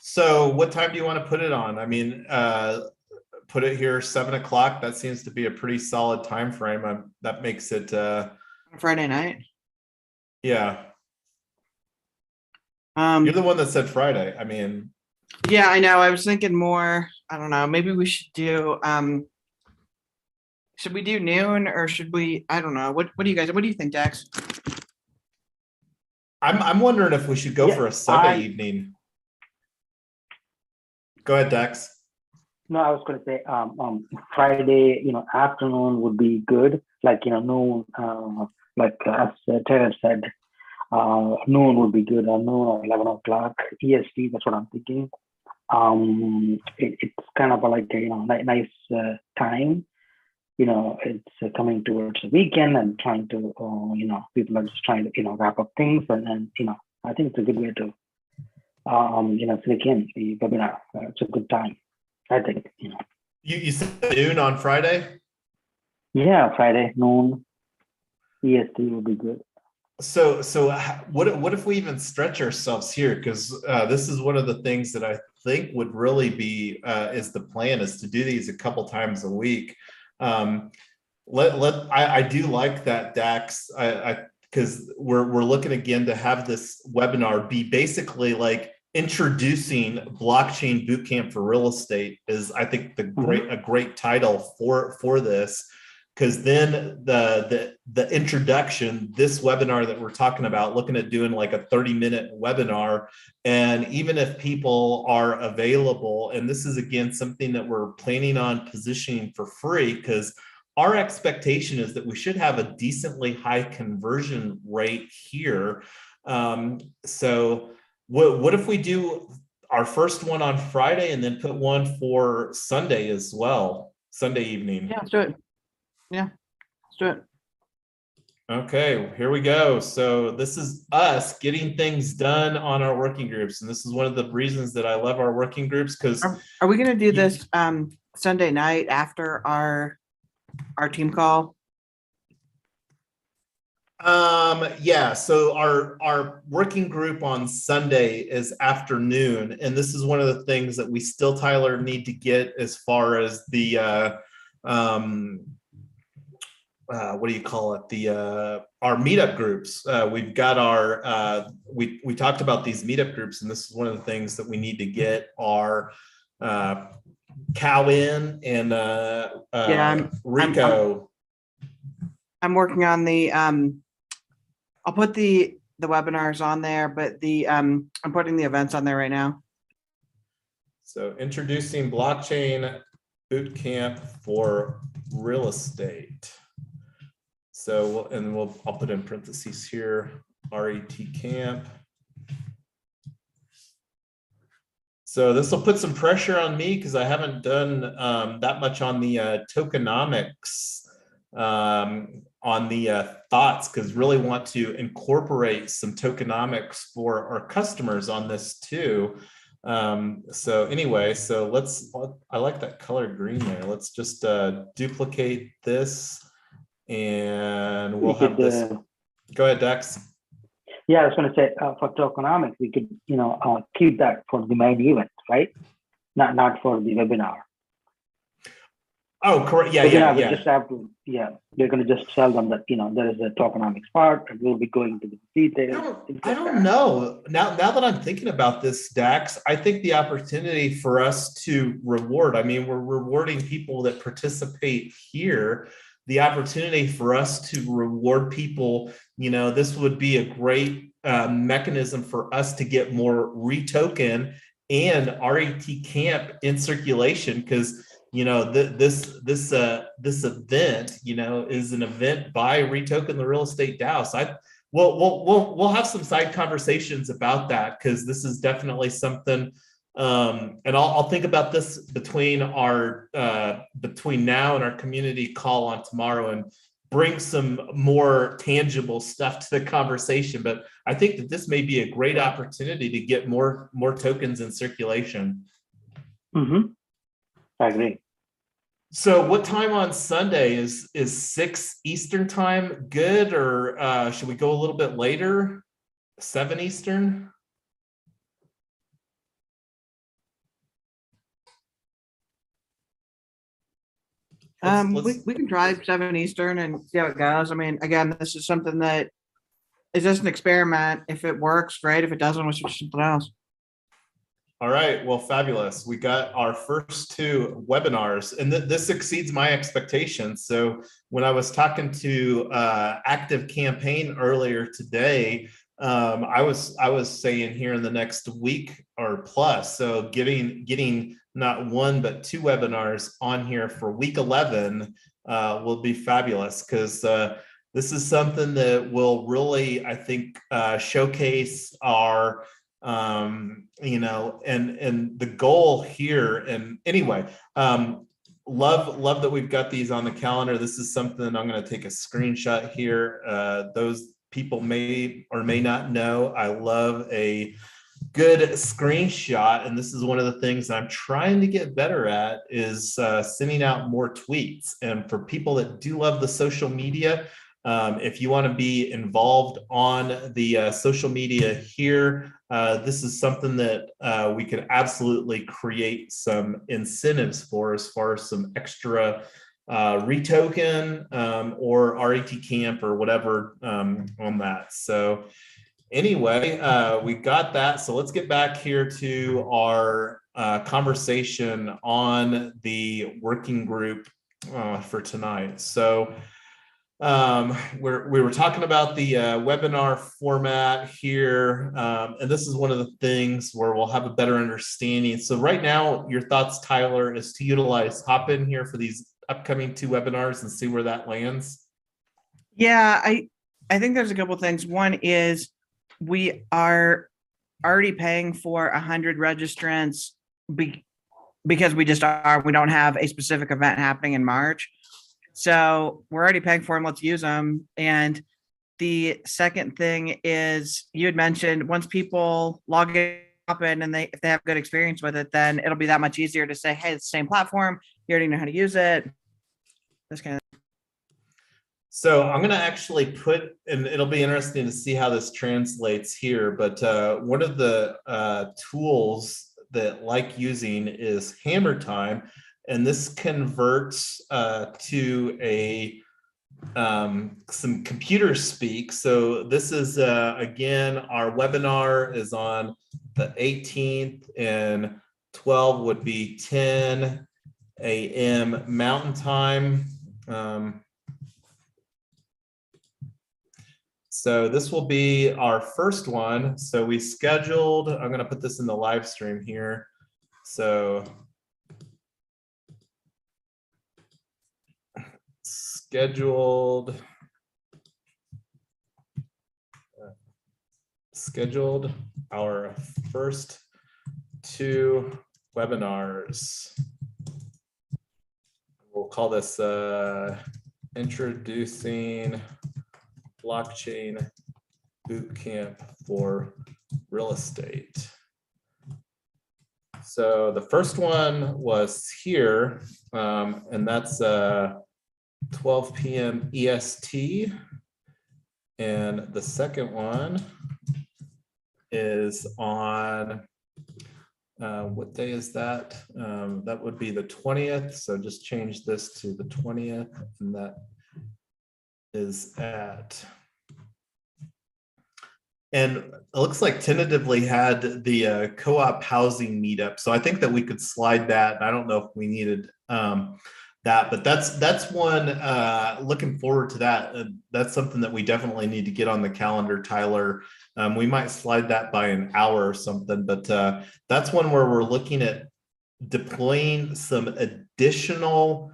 So what time do you want to put it on? I mean, put it here 7 o'clock. That seems to be a pretty solid time frame. That makes it Friday night. Yeah. You're the one that said Friday. I mean, yeah, I know. I was thinking more, I don't know, maybe we should do should we do noon, or should we, I don't know. What do you think, Dex? I'm wondering if we should go for a Sunday evening. Go ahead, Dex. No, I was going to say Friday, afternoon would be good. Like, noon, like as Taylor said, noon would be good. Noon or 11 o'clock EST. That's what I'm thinking. It's kind of like a nice time. It's coming towards the weekend and trying to, people are just trying to, wrap up things, and I think it's a good way to, sneak in the webinar. It's a good time, I think. You said noon on Friday? Yeah, Friday noon EST will be good. So what if we even stretch ourselves here? Because this is one of the things that I think would really be is the plan, is to do these a couple times a week. I do like that, Dax, because we're looking again to have this webinar be basically like introducing blockchain bootcamp for real estate is, I think, a great title for this. Because then the introduction, this webinar that we're talking about, looking at doing like a 30-minute webinar, and even if people are available, and this is again something that we're planning on positioning for free, because our expectation is that we should have a decently high conversion rate here. So what if we do our first one on Friday and then put one for Sunday as well, Sunday evening? Yeah, let's do it. Yeah, let's do it. Okay, here we go. So this is us getting things done on our working groups. And this is one of the reasons that I love our working groups, because are we going to do this Sunday night after our team call? Yeah, so our working group on Sunday is afternoon. And this is one of the things that we still, Tyler, need to get as far as the what do you call it? Our meetup groups. We've got our we talked about these meetup groups, and this is one of the things that we need to get our Cow-in and Yeah, Rico. I'm working on the I'll put the webinars on there, but the I'm putting the events on there right now. So introducing blockchain boot camp for real estate. So I'll put in parentheses here, RETCamp. So this will put some pressure on me because I haven't done that much on the tokenomics, on the thoughts, because really want to incorporate some tokenomics for our customers on this too. So anyway, I like that color green there. Let's just duplicate this and we'll have this. Go ahead, Dex. Yeah, I was going to say for tokenomics, we could, keep that for the main event, right? Not for the webinar. Oh, correct. Yeah, We just have to, they're going to just tell them that, there is a tokenomics part and we'll be going to the details. I don't know. Now that I'm thinking about this, Dax, I think the opportunity for us to reward, I mean, we're rewarding people that participate here. The opportunity for us to reward people, this would be a great mechanism for us to get more REtoken and RETCamp in circulation, because this event, is an event by REtoken the Real Estate DAO. So we'll have some side conversations about that, because this is definitely something. And I'll think about this between now and our community call on tomorrow, and bring some more tangible stuff to the conversation. But I think that this may be a great opportunity to get more tokens in circulation. Mm-hmm. I agree. So what time on Sunday is 6 Eastern time good, or should we go a little bit later, 7 Eastern? We can try 7 Eastern and see how it goes. I mean, again, this is something that is just an experiment. If it works, great. If it doesn't, we'll switch to something else. All right, well, fabulous. We got our first 2 webinars, and this exceeds my expectations. So when I was talking to Active Campaign earlier today, I was saying here in the next week or plus, so getting not 1 but 2 webinars on here for week 11 will be fabulous, because this is something that will really, I think, showcase our and the goal here. And anyway, love that we've got these on the calendar. This is something I'm going to take a screenshot here. Those people may or may not know I love a good screenshot, and this is one of the things I'm trying to get better at, is sending out more tweets. And for people that do love the social media, if you want to be involved on the social media here, this is something that we could absolutely create some incentives for, as far as some extra REtoken or RETCamp or whatever on that. So anyway, we got that. So let's get back here to our conversation on the working group for tonight. So we were talking about the webinar format here, and this is one of the things where we'll have a better understanding. So right now, your thoughts, Tyler, is to utilize Hopin here for these upcoming 2 webinars and see where that lands. Yeah, I think there's a couple of things. One is we are already paying for 100 registrants because we don't have a specific event happening in March. So we're already paying for them. Let's use them. And the second thing is, you had mentioned, once people log in and if they have good experience with it, then it'll be that much easier to say, hey, it's the same platform. You already know how to use it. This kind of. So I'm going to actually put, and it'll be interesting to see how this translates here, but one of the tools that like using is Hammer Time. And this converts to some computer speak. So this is, again, our webinar is on the 18th, and 12 would be 10. a.m. Mountain Time. So this will be our first one. So we scheduled, I'm going to put this in the live stream here. So scheduled our first 2 webinars. We'll call this Introducing Blockchain Bootcamp for Real Estate. So the first one was here, and that's 12 p.m. EST. And the second one is on, what day is that? That would be the 20th. So just change this to the 20th, and that is at, and it looks like tentatively had the co-op housing meetup. So I think that we could slide that. I don't know if we needed that, but that's one, looking forward to that. That's something that we definitely need to get on the calendar, Tyler. We might slide that by an hour or something, but that's one where we're looking at deploying some additional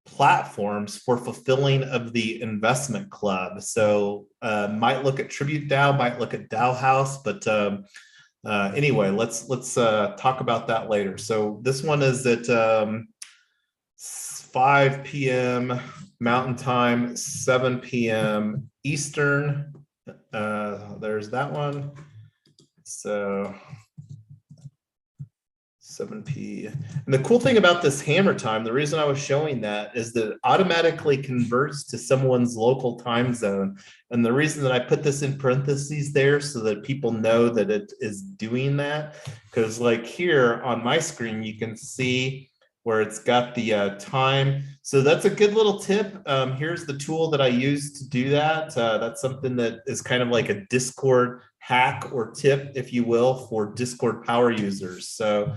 platforms for fulfilling of the investment club. So might look at Tribute DAO, might look at DAO House, but anyway, let's talk about that later. So this one is at 5 p.m. Mountain Time, 7 p.m. Eastern. There's that one. So 7 p. And the cool thing about this hammer time, the reason I was showing that is that it automatically converts to someone's local time zone. And the reason that I put this in parentheses there so that people know that it is doing that, because like here on my screen, you can see where it's got the time. So that's a good little tip. Here's the tool that I use to do that. That's something that is kind of like a Discord hack or tip, if you will, for Discord power users. So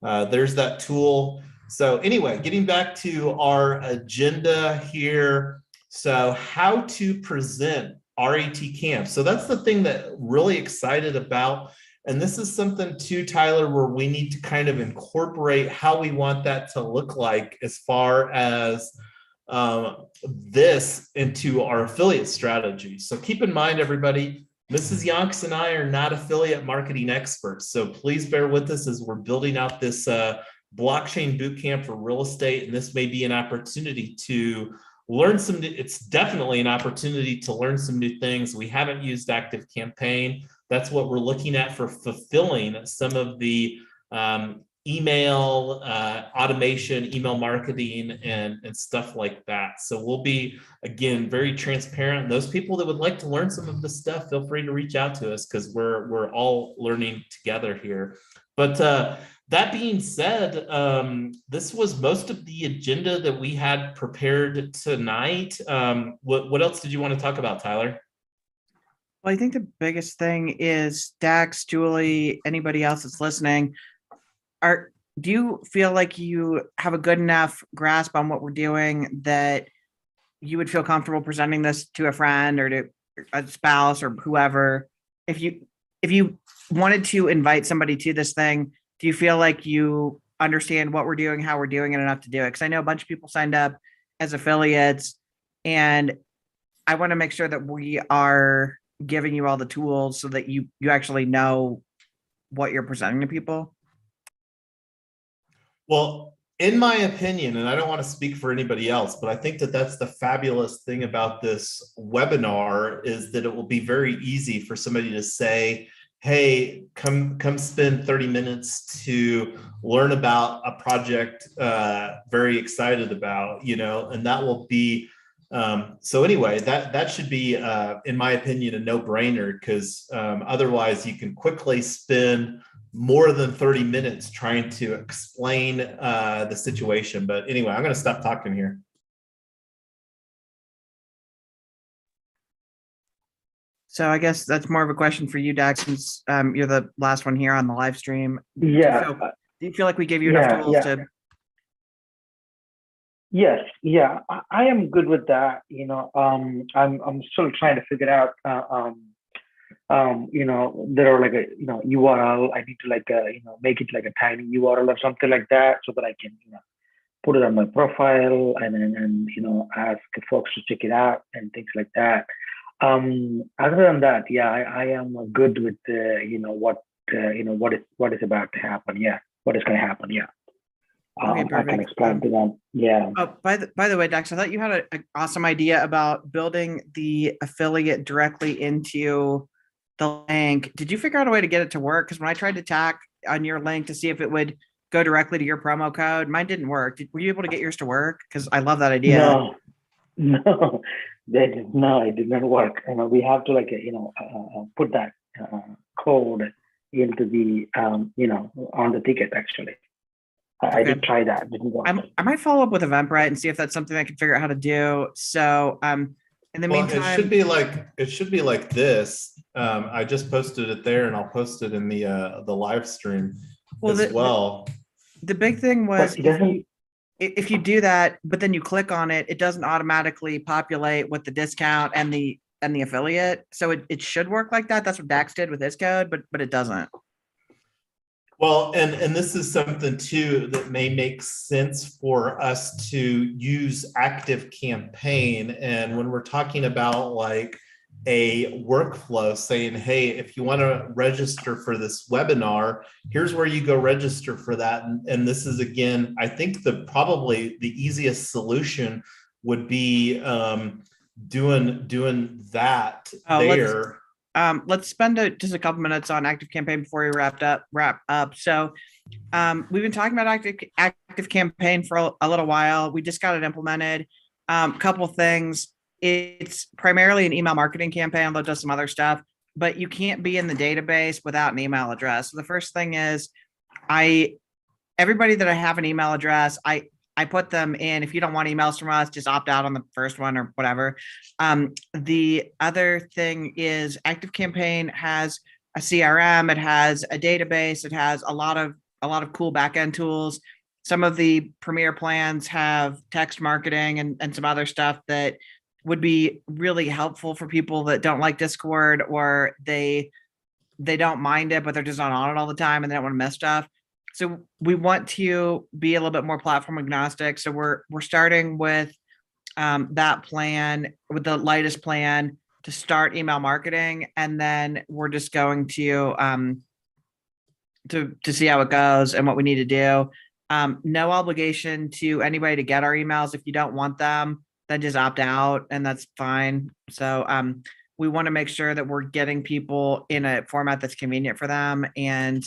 there's that tool. So anyway, getting back to our agenda here. So how to present RETCamp. So that's the thing that really excited about. And this is something too, Tyler, where we need to kind of incorporate how we want that to look like as far as this into our affiliate strategy. So keep in mind, everybody, Mrs. Yonks and I are not affiliate marketing experts. So please bear with us as we're building out this blockchain bootcamp for real estate. And this may be an opportunity to learn some, it's definitely an opportunity to learn some new things. We haven't used Active Campaign. That's what we're looking at for fulfilling some of the email automation, email marketing, and stuff like that. So we'll be, again, very transparent. Those people that would like to learn some of this stuff, feel free to reach out to us because we're all learning together here. But that being said, this was most of the agenda that we had prepared tonight. What else did you want to talk about, Tyler? Well, I think the biggest thing is Dax, Julie, anybody else that's listening, do you feel like you have a good enough grasp on what we're doing that you would feel comfortable presenting this to a friend or to a spouse or whoever? If you wanted to invite somebody to this thing, do you feel like you understand what we're doing, how we're doing it enough to do it? Because I know a bunch of people signed up as affiliates, and I want to make sure that we are giving you all the tools so that you actually know what you're presenting to people. Well, in my opinion, and I don't want to speak for anybody else, but I think that that's the fabulous thing about this webinar is that it will be very easy for somebody to say, hey, come spend 30 minutes to learn about a project very excited about, and that will be, so anyway, that should be, in my opinion, a no-brainer because otherwise you can quickly spend more than 30 minutes trying to explain the situation. But anyway, I'm going to stop talking here. So I guess that's more of a question for you, Dax, since you're the last one here on the live stream. Yeah. Do you feel like we gave you enough tools to? Yes, yeah, I am good with that. I'm still trying to figure out. There are like a URL. I need to like make it like a tiny URL or something like that, so that I can put it on my profile and ask folks to check it out and things like that. Other than that, yeah, I am good with what is about to happen. Yeah, what is going to happen. Yeah. Okay, I can perfect. explain to them. Yeah. Oh, by the way, Dex, I thought you had an awesome idea about building the affiliate directly into the link. Did you figure out a way to get it to work? Because when I tried to tack on your link to see if it would go directly to your promo code, mine didn't work. Were you able to get yours to work? Because I love that idea. No, no, no, it did not work. We have to like put that code into the on the ticket actually. I Okay. did try that. It didn't work. I might follow up with Eventbrite and see if that's something I can figure out how to do. So in the Well, meantime, it should be like this. I just posted it there, and I'll post it in the live stream as well. The big thing was But it doesn't. if you do that, but then you click on it, it doesn't automatically populate with the discount and the affiliate. So it should work like that. That's what Dax did with his code, but it doesn't. Well, and this is something too that may make sense for us to use ActiveCampaign. And when we're talking about like a workflow saying, hey, if you want to register for this webinar, here's where you go register for that. And this is, again, I think probably the easiest solution would be doing that there. Let's spend just a couple minutes on ActiveCampaign before we wrap up. So we've been talking about ActiveCampaign for a little while. We just got it implemented. Couple things. It's primarily an email marketing campaign, although it does some other stuff, but you can't be in the database without an email address. So the first thing is everybody that I have an email address, I put them in. If you don't want emails from us, just opt out on the first one or whatever. The other thing is ActiveCampaign has a CRM, it has a database, it has a lot of cool backend tools. Some of the premier plans have text marketing and some other stuff that would be really helpful for people that don't like Discord, or they don't mind it, but they're just not on it all the time and they don't want to miss stuff. So we want to be a little bit more platform agnostic. So we're starting with that plan, with the lightest plan to start email marketing, and then we're just going to see how it goes and what we need to do. No obligation to anybody to get our emails. If you don't want them, then just opt out, and that's fine. So we want to make sure that we're getting people in a format that's convenient for them, and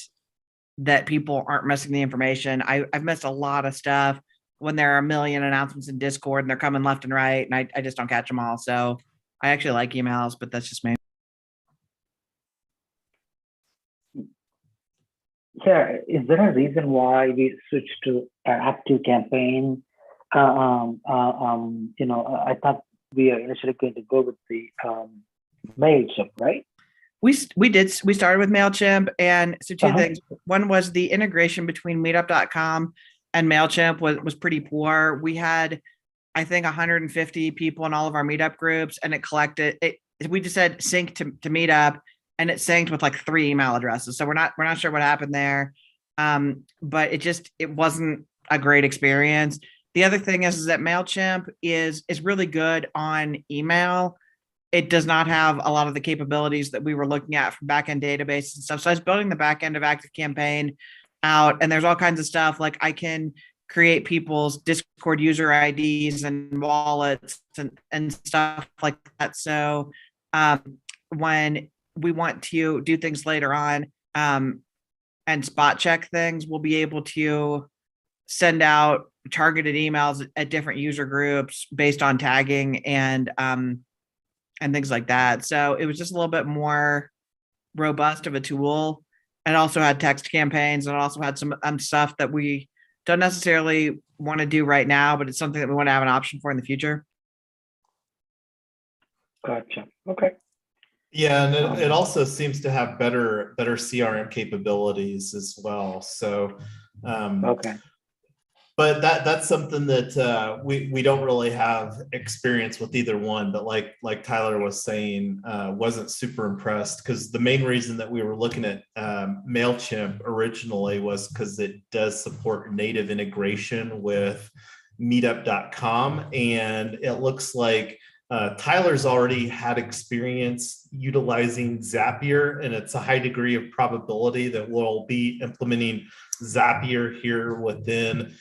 that people aren't missing the information. I've missed a lot of stuff when there are a million announcements in Discord and they're coming left and right, and I just don't catch them all. So I actually like emails, but that's just me. Yeah, is there a reason why we switched to ActiveCampaign? I thought we are initially going to go with the MailChimp, right? We started with MailChimp, and so two things. One was the integration between meetup.com and MailChimp was pretty poor. We had, I think, 150 people in all of our meetup groups, and it collected it. We just said sync to Meetup, and it synced with like 3 email addresses. So we're not sure what happened there. But it wasn't a great experience. The other thing is that MailChimp is really good on email. It does not have a lot of the capabilities that we were looking at from backend databases and stuff. So I was building the backend of ActiveCampaign out, and there's all kinds of stuff. Like I can create people's Discord user IDs and wallets and stuff like that. So when we want to do things later on and spot check things, we'll be able to send out targeted emails at different user groups based on tagging and things like that. So it was just a little bit more robust of a tool, and also had text campaigns, and also had some stuff that we don't necessarily want to do right now, but it's something that we want to have an option for in the future. Gotcha. Okay. Yeah, and it also seems to have better CRM capabilities as well. So, okay. but that's something that we don't really have experience with either one. But like Tyler was saying, wasn't super impressed, because the main reason that we were looking at MailChimp originally was because it does support native integration with meetup.com, and it looks like Tyler's already had experience utilizing Zapier, and it's a high degree of probability that we'll be implementing Zapier here within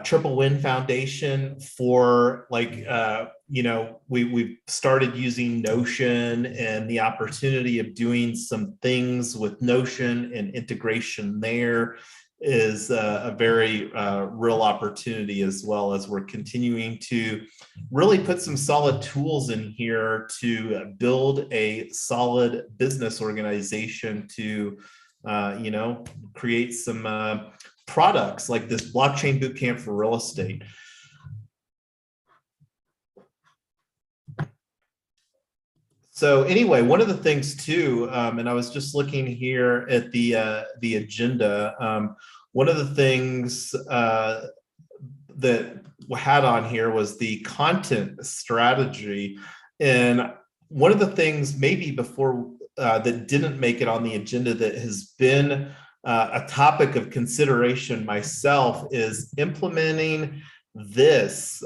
Triple Win Foundation for we've started using Notion, and the opportunity of doing some things with Notion and integration there is a very real opportunity, as well as we're continuing to really put some solid tools in here to build a solid business organization to create some products like this blockchain bootcamp for real estate. So anyway, one of the things too, and I was just looking here at the agenda. One of the things that we had on here was the content strategy, and one of the things maybe before that didn't make it on the agenda that has been a topic of consideration myself is implementing this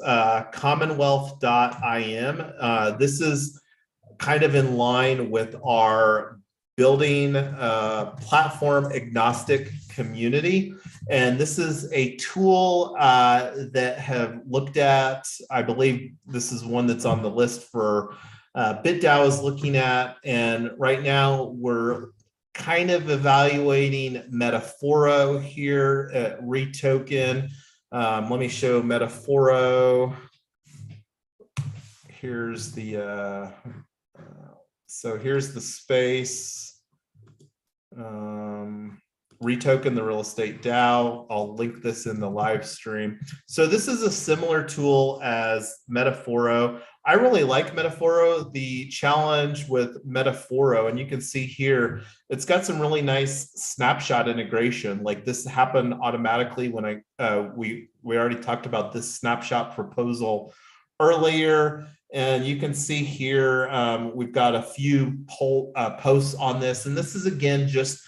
commonwealth.im. This is kind of in line with our building platform agnostic community. And this is a tool that have looked at, I believe this is one that's on the list for BitDAO is looking at. And right now we're kind of evaluating Metaforo here at REtoken. Let me show Metaforo. Here's the, so here's the space. REtoken, the real estate DAO. I'll link this in the live stream. So this is a similar tool as Metaforo. I really like Metaforo. The challenge with Metaforo, and you can see here, it's got some really nice snapshot integration. Like this happened automatically when we already talked about this snapshot proposal earlier. And you can see here, we've got a few posts on this. And this is, again, just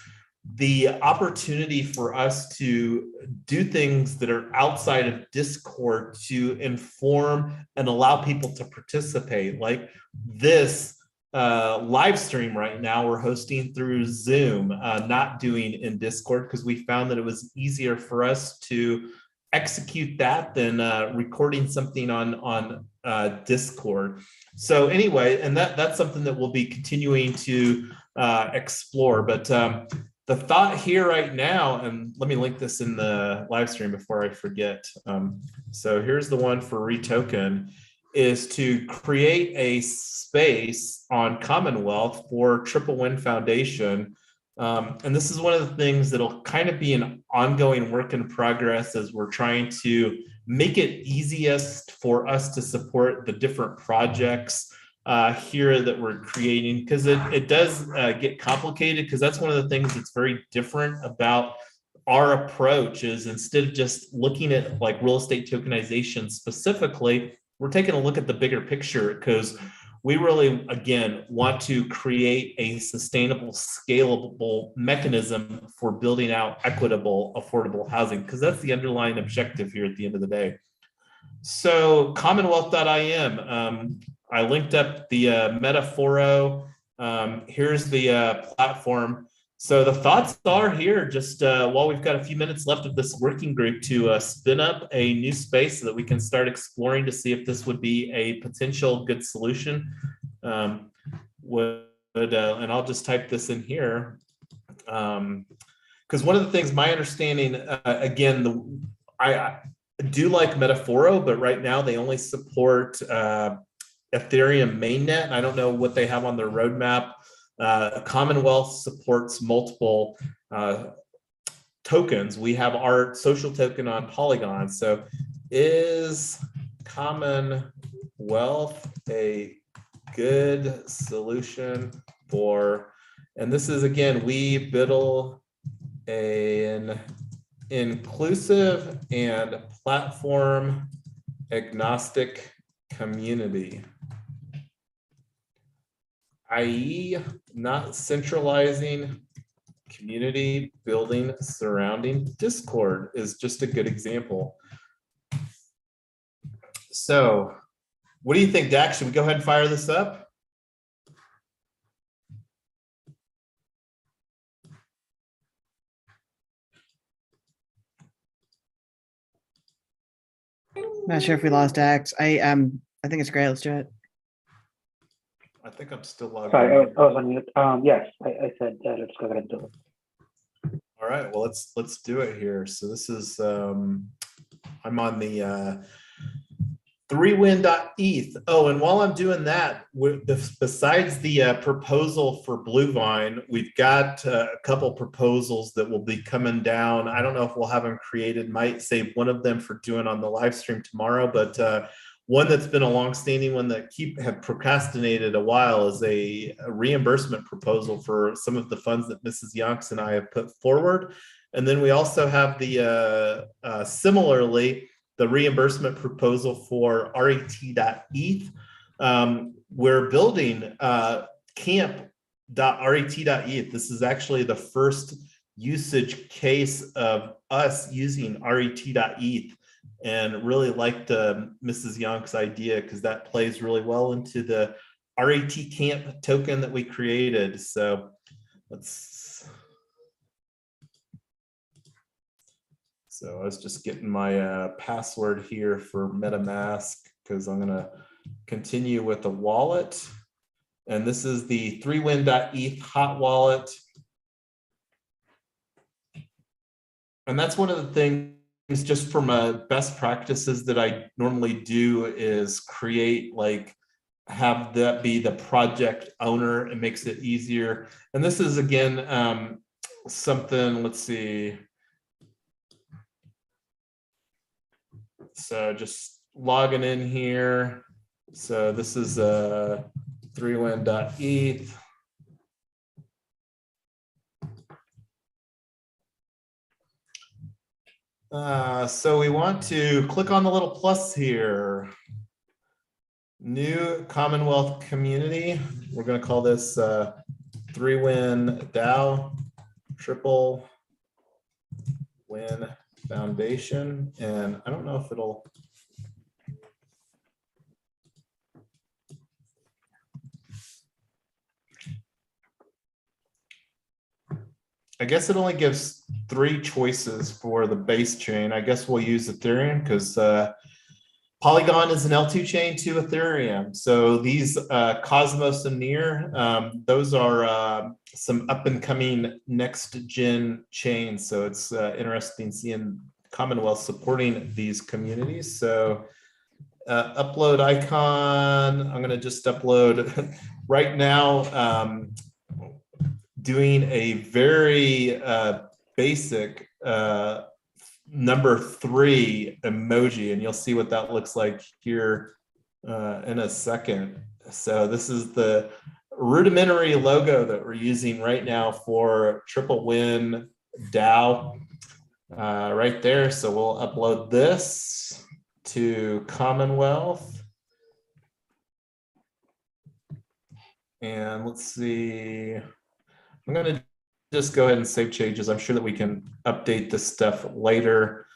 the opportunity for us to do things that are outside of Discord to inform and allow people to participate. Like this live stream right now, we're hosting through Zoom, not doing in Discord, because we found that it was easier for us to execute that than recording something on Discord. So anyway, and that's something that we'll be continuing to explore. But the thought here right now, and let me link this in the live stream before I forget. So here's the one for REtoken, is to create a space on Commonwealth for Triple Win Foundation. And this is one of the things that'll kind of be an ongoing work in progress as we're trying to make it easiest for us to support the different projects here that we're creating, because it does get complicated, because that's one of the things that's very different about our approach is instead of just looking at like real estate tokenization specifically, we're taking a look at the bigger picture, because we really, again, want to create a sustainable, scalable mechanism for building out equitable, affordable housing, because that's the underlying objective here at the end of the day. So commonwealth.im, I linked up the Metaforo. Here's the platform. So the thoughts are here, just while we've got a few minutes left of this working group, to spin up a new space so that we can start exploring to see if this would be a potential good solution. And I'll just type this in here. Because one of the things, my understanding, again, I do like Metaforo, but right now they only support Ethereum mainnet. And I don't know what they have on their roadmap. Commonwealth supports multiple tokens. We have our social token on Polygon. So is Commonwealth a good solution for, and this is again, we biddle an inclusive and platform agnostic community, i.e., not centralizing community building surrounding Discord is just a good example. So what do you think, Dax? Should we go ahead and fire this up? Not sure if we lost Dax. I think it's great. Let's do it. I think I'm still logged Sorry, I in. was on mute. Yes, I said let's go ahead and do it. All right, well, let's do it here. So this is I'm on the 3win.eth. Oh, and while I'm doing that, besides the proposal for Bluevine, we've got a couple proposals that will be coming down. I don't know if we'll have them created. Might save one of them for doing on the live stream tomorrow, but one that's been a long-standing one that have procrastinated a while is a reimbursement proposal for some of the funds that Mrs. Yonks and I have put forward. And then we also have the similarly, the reimbursement proposal for RET.eth. We're building camp.ret.eth. This is actually the first usage case of us using RET.eth, and really liked Mrs. Yonk's idea because that plays really well into the RET camp token that we created. So I was just getting my password here for MetaMask because I'm going to continue with the wallet. And this is the 3win.eth hot wallet. And that's one of the things just from best practices that I normally do is create, have that be the project owner. It makes it easier. And this is, again, something, let's see. So just logging in here. So this is 3win.eth. So we want to click on the little plus here. New Commonwealth community. We're going to call this 3win DAO Triple Win Foundation. And I don't know if it'll. I guess it only gives 3 choices for the base chain. I guess we'll use Ethereum because Polygon is an L2 chain to Ethereum. So these Cosmos and Near, those are some up and coming next gen chains. So it's interesting seeing Commonwealth supporting these communities. So upload icon, I'm going to just upload right now. Doing a very basic number 3 emoji, and you'll see what that looks like here in a second. So this is the rudimentary logo that we're using right now for Triple Win DAO right there. So we'll upload this to Commonwealth. And let's see. I'm going to just go ahead and save changes. I'm sure that we can update this stuff later.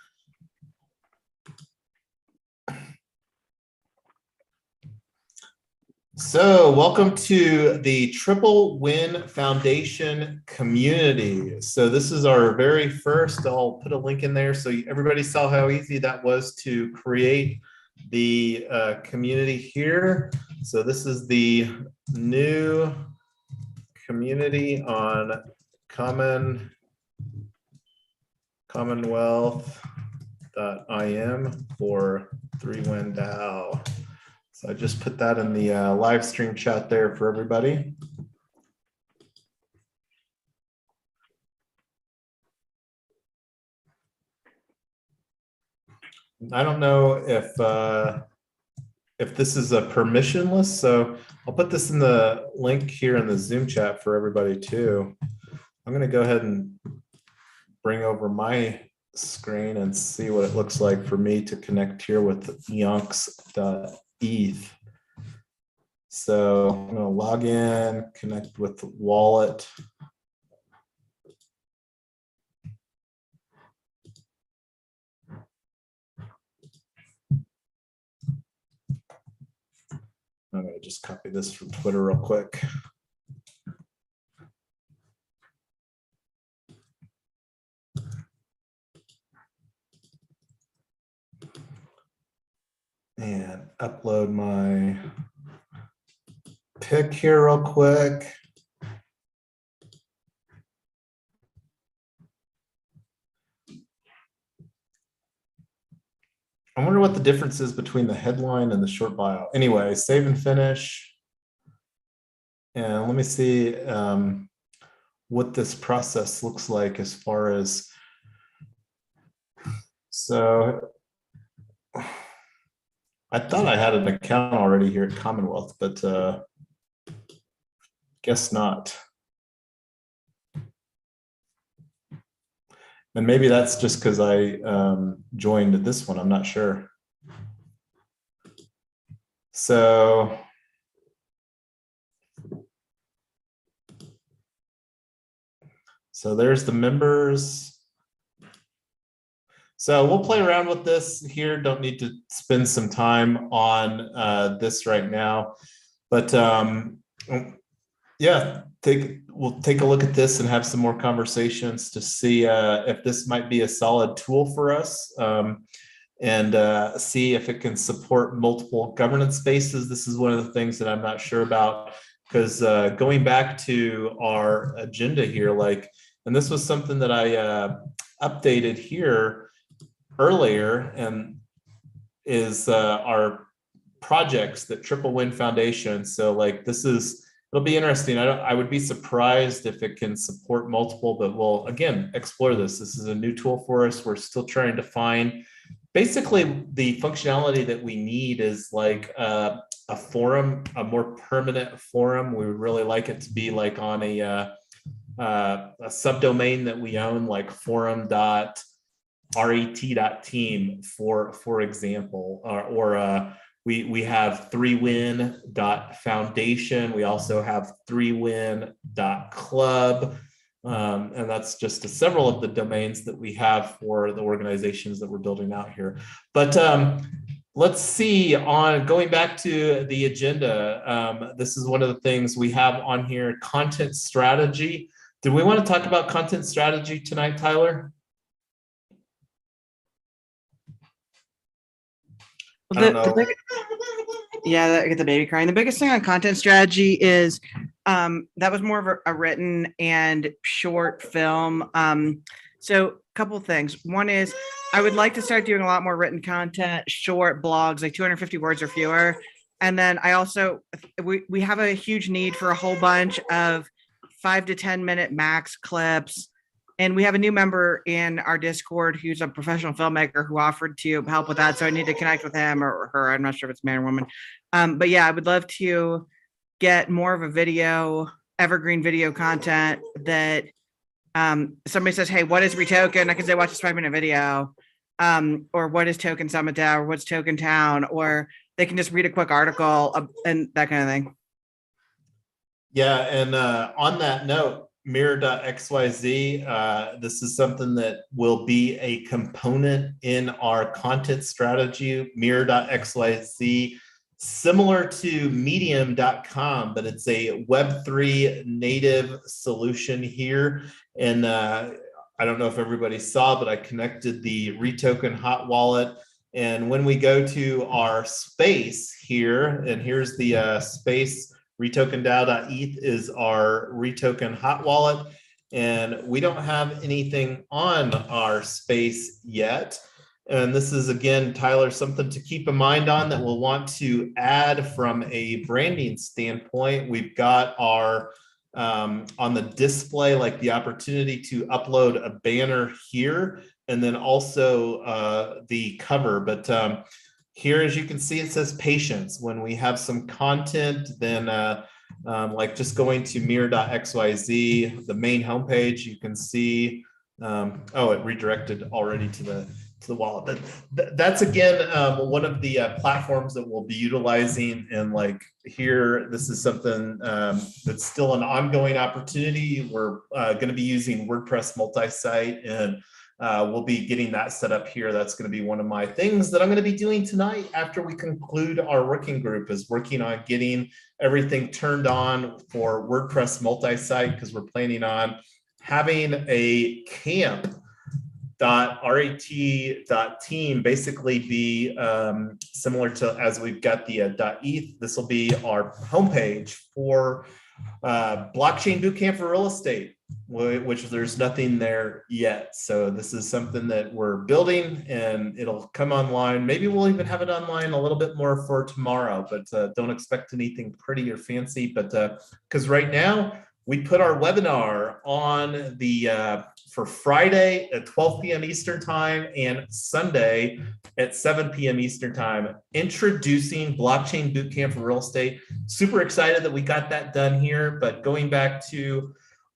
So welcome to the Triple Win Foundation community. So this is our very first, I'll put a link in there so everybody saw how easy that was to create the community here. So this is the new community on commonwealth.im for 3win DAO. So I just put that in the live stream chat there for everybody. I don't know if this is a permissionless, so I'll put this in the link here in the Zoom chat for everybody too. I'm going to go ahead and bring over my screen and see what it looks like for me to connect here with yonks.eth. So I'm going to log in, connect with the wallet. I'm going to just copy this from Twitter real quick. And upload my pick here real quick. I wonder what the difference is between the headline and the short bio. Anyway, save and finish. And let me see what this process looks like as far as, so I thought I had an account already here at Commonwealth, but guess not. And maybe that's just because I joined this one, I'm not sure. So there's the members. So we'll play around with this here. Don't need to spend some time on this right now, but yeah, we'll take a look at this and have some more conversations to see if this might be a solid tool for us, and see if it can support multiple governance spaces. This is one of the things that I'm not sure about, because going back to our agenda here, and this was something that I updated here earlier, and is our projects that Triple Win Foundation. So it'll be interesting. I would be surprised if it can support multiple, but we'll again explore this. This is a new tool for us. We're still trying to find, basically the functionality that we need is a forum, a more permanent forum. We would really like it to be on a subdomain that we own, like forum.ret.team, for example, or we have 3win.foundation. We also have 3win.club. And that's just several of the domains that we have for the organizations that we're building out here. But let's see, on going back to the agenda, this is one of the things we have on here, content strategy. Do we want to talk about content strategy tonight, Tyler? I get the baby crying. The biggest thing on content strategy is that was more of a written and short film. So a couple of things. One is I would like to start doing a lot more written content, short blogs, like 250 words or fewer. And then I also, we have a huge need for a whole bunch of 5 to 10 minute max clips. And we have a new member in our Discord who's a professional filmmaker who offered to help with that. So I need to connect with him or her. I'm not sure if it's man or woman. But yeah, I would love to get more of a video, evergreen video content that somebody says, hey, what is REtoken? I can say, watch this 5-minute video. Or what is Token Summit DAO? Or what's Token Town? Or they can just read a quick article and that kind of thing. Yeah, and on that note, mirror.xyz, this is something that will be a component in our content strategy. Mirror.xyz, similar to medium.com, but it's a Web3 native solution here. And I don't know if everybody saw, but I connected the REtoken hot wallet. And when we go to our space here, and here's the space, REtokenDAO.eth is our REtoken hot wallet, and we don't have anything on our space yet. And this is, again, Tyler, something to keep in mind on that we'll want to add from a branding standpoint. We've got our, on the display, like the opportunity to upload a banner here, and then also the cover. But here, as you can see, it says patience. When we have some content, then like just going to mirror.xyz, the main homepage, you can see Oh, it redirected already to the wallet. That's again one of the platforms that we'll be utilizing. And like here, this is something that's still an ongoing opportunity. We're going to be using WordPress multi-site, and we'll be getting that set up here. That's going to be one of my things that I'm going to be doing tonight after we conclude our working group, is working on getting everything turned on for WordPress multi-site, because we're planning on having a camp.ret.team basically be similar to as we've got the .eth. This will be our homepage for blockchain bootcamp for real estate, which there's nothing there yet. So this is something that we're building, and it'll come online. Maybe we'll even have it online a little bit more for tomorrow, but don't expect anything pretty or fancy. But because right now we put our webinar on the for Friday at 12 p.m. Eastern time and Sunday at 7 p.m. Eastern time, introducing blockchain bootcamp for real estate. Super excited that we got that done here. But going back to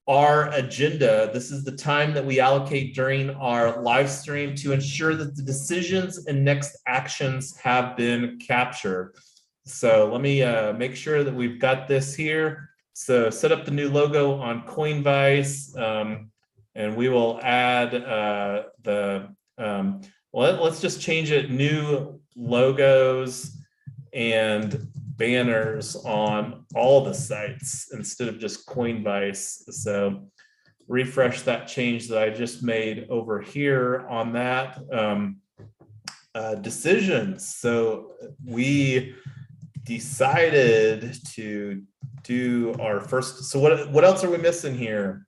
our agenda, this is the time that we allocate during our live stream to ensure that the decisions and next actions have been captured. So let me make sure that we've got this here. So set up the new logo on Coinbase, and we will add let's just change it, new logos and banners on all the sites instead of just Coinbase. So refresh that change that I just made over here on that. Decisions. So we decided to do our first. So what else are we missing here?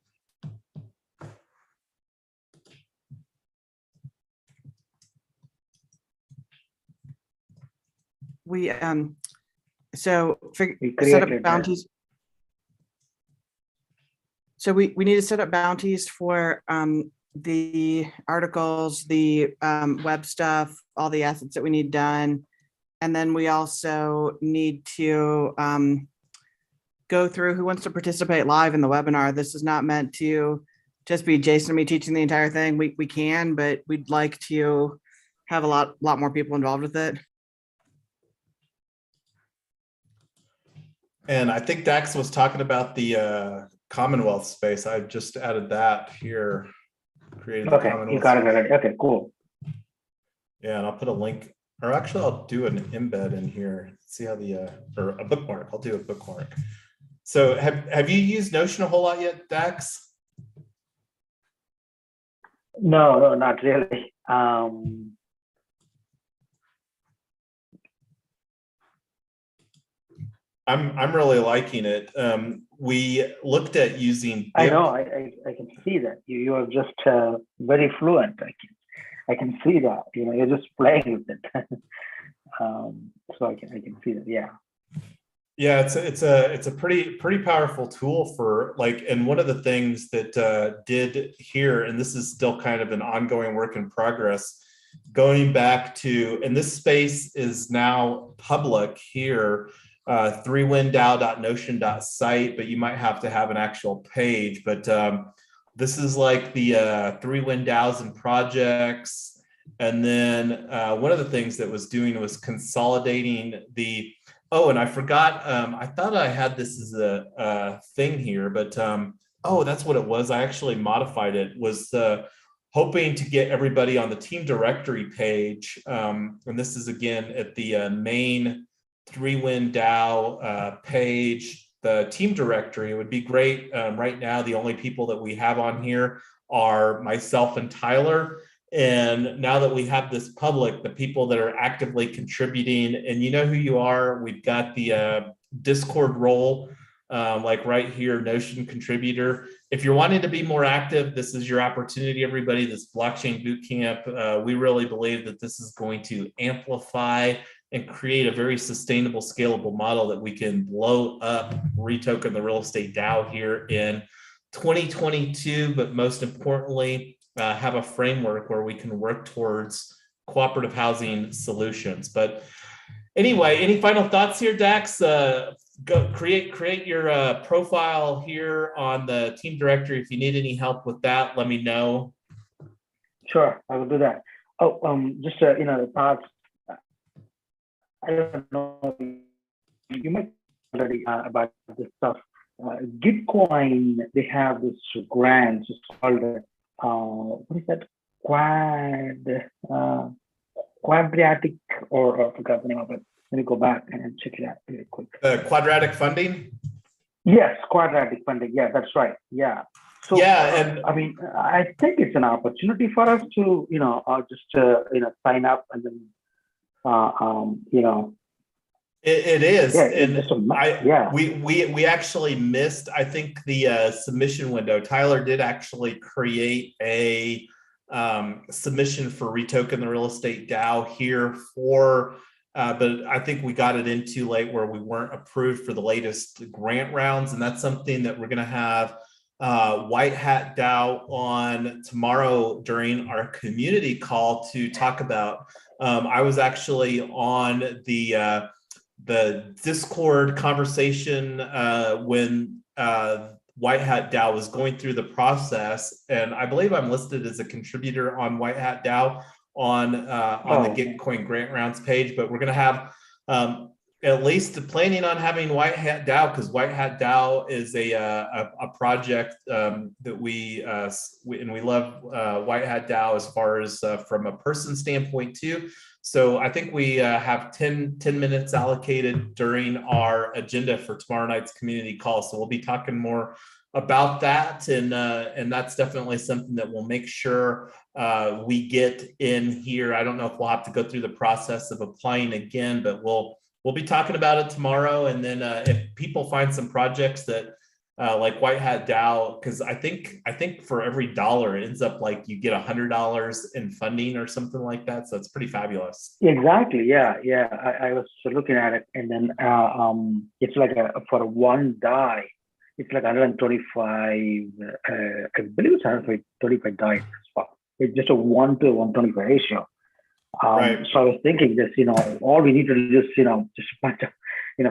We set up bounties. So we need to set up bounties for the articles, the web stuff, all the assets that we need done. And then we also need to go through who wants to participate live in the webinar. This is not meant to just be Jason and me teaching the entire thing. We can, but we'd like to have a lot more people involved with it. And I think Dax was talking about the Commonwealth space. I just added that here. Created the Commonwealth. You got it. Okay, cool. Yeah, and I'll put a link, or actually I'll do an embed in here. See how the or a bookmark. I'll do a bookmark. So have you used Notion a whole lot yet, Dax? No, not really. I'm really liking it. We looked at using. I know. I can see that you are just very fluent. I can see that. You're just playing with it. So I can see that. Yeah. Yeah, it's a pretty powerful tool for and one of the things that did here, and this is still kind of an ongoing work in progress, going back to, and this space is now public here, 3windao.notion.site, but you might have to have an actual page. But this is like the 3 DAOs and projects. And then one of the things that was doing was consolidating the, oh, and I forgot, I thought I had this as a thing here, but oh, that's what it was. I actually modified it, was hoping to get everybody on the team directory page. And this is again at the main 3WinDAO page, the team directory. It would be great. Right now, the only people that we have on here are myself and Tyler. And now that we have this public, the people that are actively contributing, and you know who you are, we've got the Discord role, like right here, Notion contributor. If you're wanting to be more active, this is your opportunity, everybody. This blockchain bootcamp, we really believe that this is going to amplify and create a very sustainable, scalable model that we can blow up REtoken, the real estate DAO, here in 2022, but most importantly, have a framework where we can work towards cooperative housing solutions. But anyway, any final thoughts here, Dax? Go create your profile here on the team directory. If you need any help with that, let me know. Sure, I will do that. Oh, just parts. I don't know. You might already about this stuff. Gitcoin, they have this grant. It's called what is that? Quadratic, or I forgot the name of it. Let me go back and check it out really quick. Quadratic funding. Yes, quadratic funding. Yeah, that's right. Yeah. So Yeah, and I mean, I think it's an opportunity for us to, sign up and then, it is. yeah, And we actually missed, I think, the submission window. Tyler did actually create a submission for REtoken the real estate DAO here but I think we got it in too late where we weren't approved for the latest grant rounds. And that's something that we're going to have White Hat DAO on tomorrow during our community call to talk about. I was actually on the Discord conversation when White Hat DAO was going through the process, and I believe I'm listed as a contributor on White Hat DAO on the Gitcoin grant rounds page. But we're going to have at least planning on having White Hat DAO, because White Hat DAO is a project that we love White Hat DAO as far as from a person standpoint too. So I think we have 10 minutes allocated during our agenda for tomorrow night's community call. So we'll be talking more about that, and that's definitely something that we'll make sure we get in here. I don't know if we'll have to go through the process of applying again, but we'll be talking about it tomorrow. And then if people find some projects that like White Hat DAO, because I think for every dollar it ends up like you get $100 in funding or something like that. So it's pretty fabulous. Exactly. Yeah. I was looking at it, and then it's like for one die, it's like 125. I believe it's 125 dice. It's just a 1 to 125 ratio. Right. So I was thinking this, all we need to do is, just a bunch of,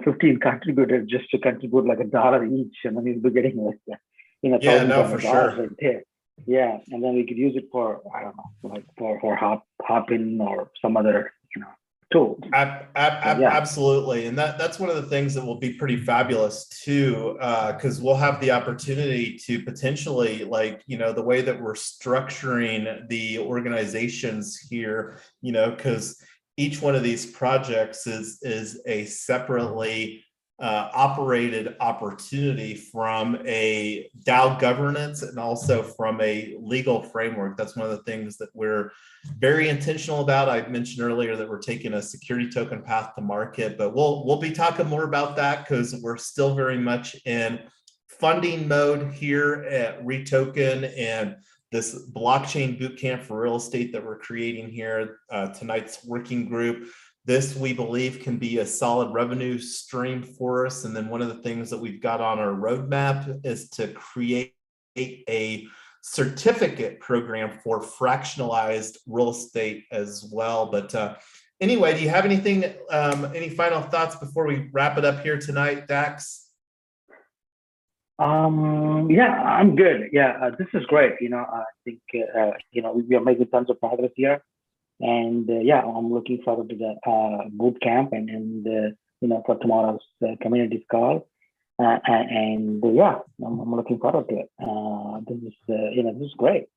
15 contributors just to contribute like $1 each, and then we'll be getting like, yeah, no, for sure. Right there. Yeah, and then we could use it for, I don't know, like for hop-in or some other, tool. Absolutely, and that's one of the things that will be pretty fabulous too, because we'll have the opportunity to potentially, like, the way that we're structuring the organizations here, because each one of these projects is a separately operated opportunity from a DAO governance and also from a legal framework. That's one of the things that we're very intentional about. I mentioned earlier that we're taking a security token path to market, but we'll be talking more about that because we're still very much in funding mode here at REtoken, and this blockchain bootcamp for real estate that we're creating here, tonight's working group. This, we believe, can be a solid revenue stream for us. And then one of the things that we've got on our roadmap is to create a certificate program for fractionalized real estate as well. But anyway, do you have anything, any final thoughts before we wrap it up here tonight, Dax? Yeah, I'm good. Yeah, this is great. I think, we are making tons of progress here. And I'm looking forward to the boot camp and for tomorrow's community call. I'm looking forward to it. This is great.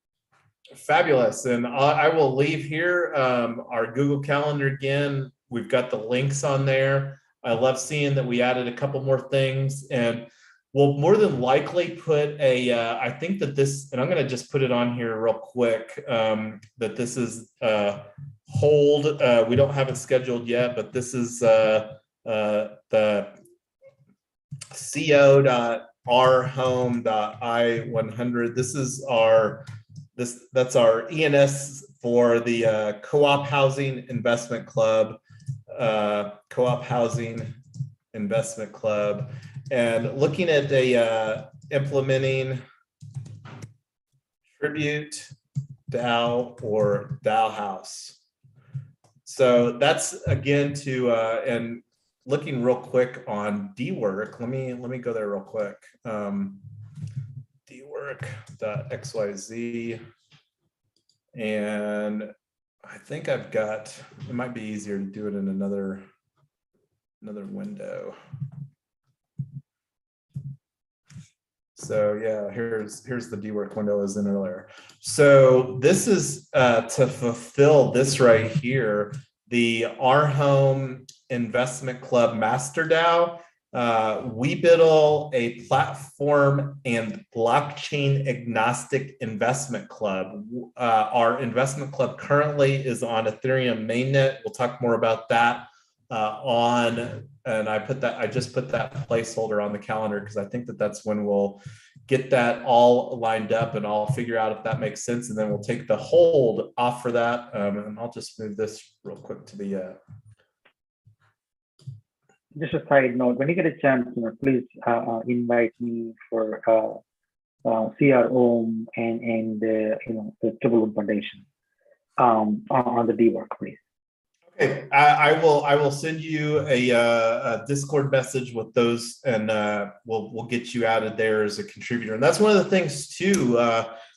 Fabulous. And I will leave here our Google Calendar again. We've got the links on there. I love seeing that we added a couple more things, and we'll more than likely put I think that this, and I'm going to just put it on here real quick, that this is hold. We don't have it scheduled yet, but this is the co.rhome.i100. This is that's our ENS for the Co-op Housing Investment Club, Co-op Housing Investment Club. And looking at the implementing Tribute DAO or DAO House. So that's again to and looking real quick on DWork. Let me go there real quick. DWork.xyz, And I think I've got, it might be easier to do it in another window. So yeah, here's the DWork window as in earlier. So this is to fulfill this right here, the Our Home Investment Club Master DAO. We a platform and blockchain agnostic investment club. Our investment club currently is on Ethereum mainnet. We'll talk more about that and I just put that placeholder on the calendar because I think that's when we'll get that all lined up, and I'll figure out if that makes sense, and then we'll take the hold off for that. And I'll just move this real quick to the Just a side note, when you get a chance, please invite me for CRO and the Triple Foundation on the DWork, please. Okay, I will send you a Discord message with those, and we'll get you added there as a contributor. And that's one of the things too.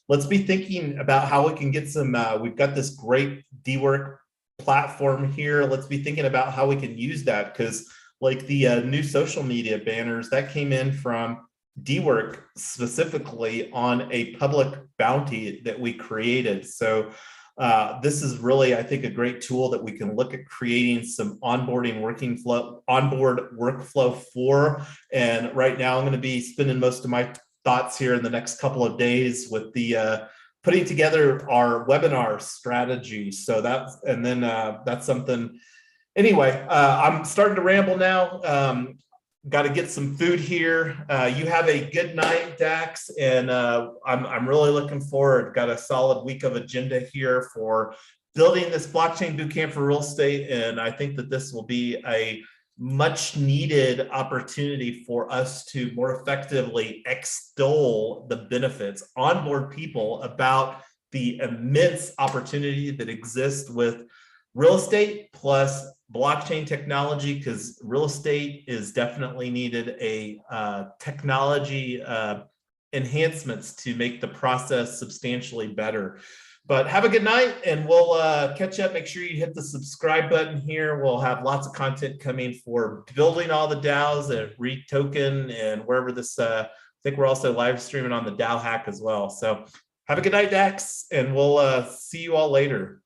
Let's be thinking about how we can get some. We've got this great DWork platform here. Let's be thinking about how we can use that, because like the new social media banners that came in from DWork specifically on a public bounty that we created. So this is really, I think, a great tool that we can look at creating some onboard workflow for. And right now I'm going to be spending most of my thoughts here in the next couple of days with the putting together our webinar strategy. So that's something. Anyway, I'm starting to ramble now. Got to get some food here. You have a good night, Dax, and I'm really looking forward. Got a solid week of agenda here for building this blockchain bootcamp for real estate, and I think that this will be a much needed opportunity for us to more effectively extol the benefits, onboard people about the immense opportunity that exists with real estate plus blockchain technology, because real estate is definitely needed a technology enhancements to make the process substantially better. But have a good night, and we'll catch up. Make sure you hit the subscribe button here. We'll have lots of content coming for building all the DAOs at REtoken and wherever this, I think we're also live streaming on the DAO hack as well. So have a good night, Dax, and we'll see you all later.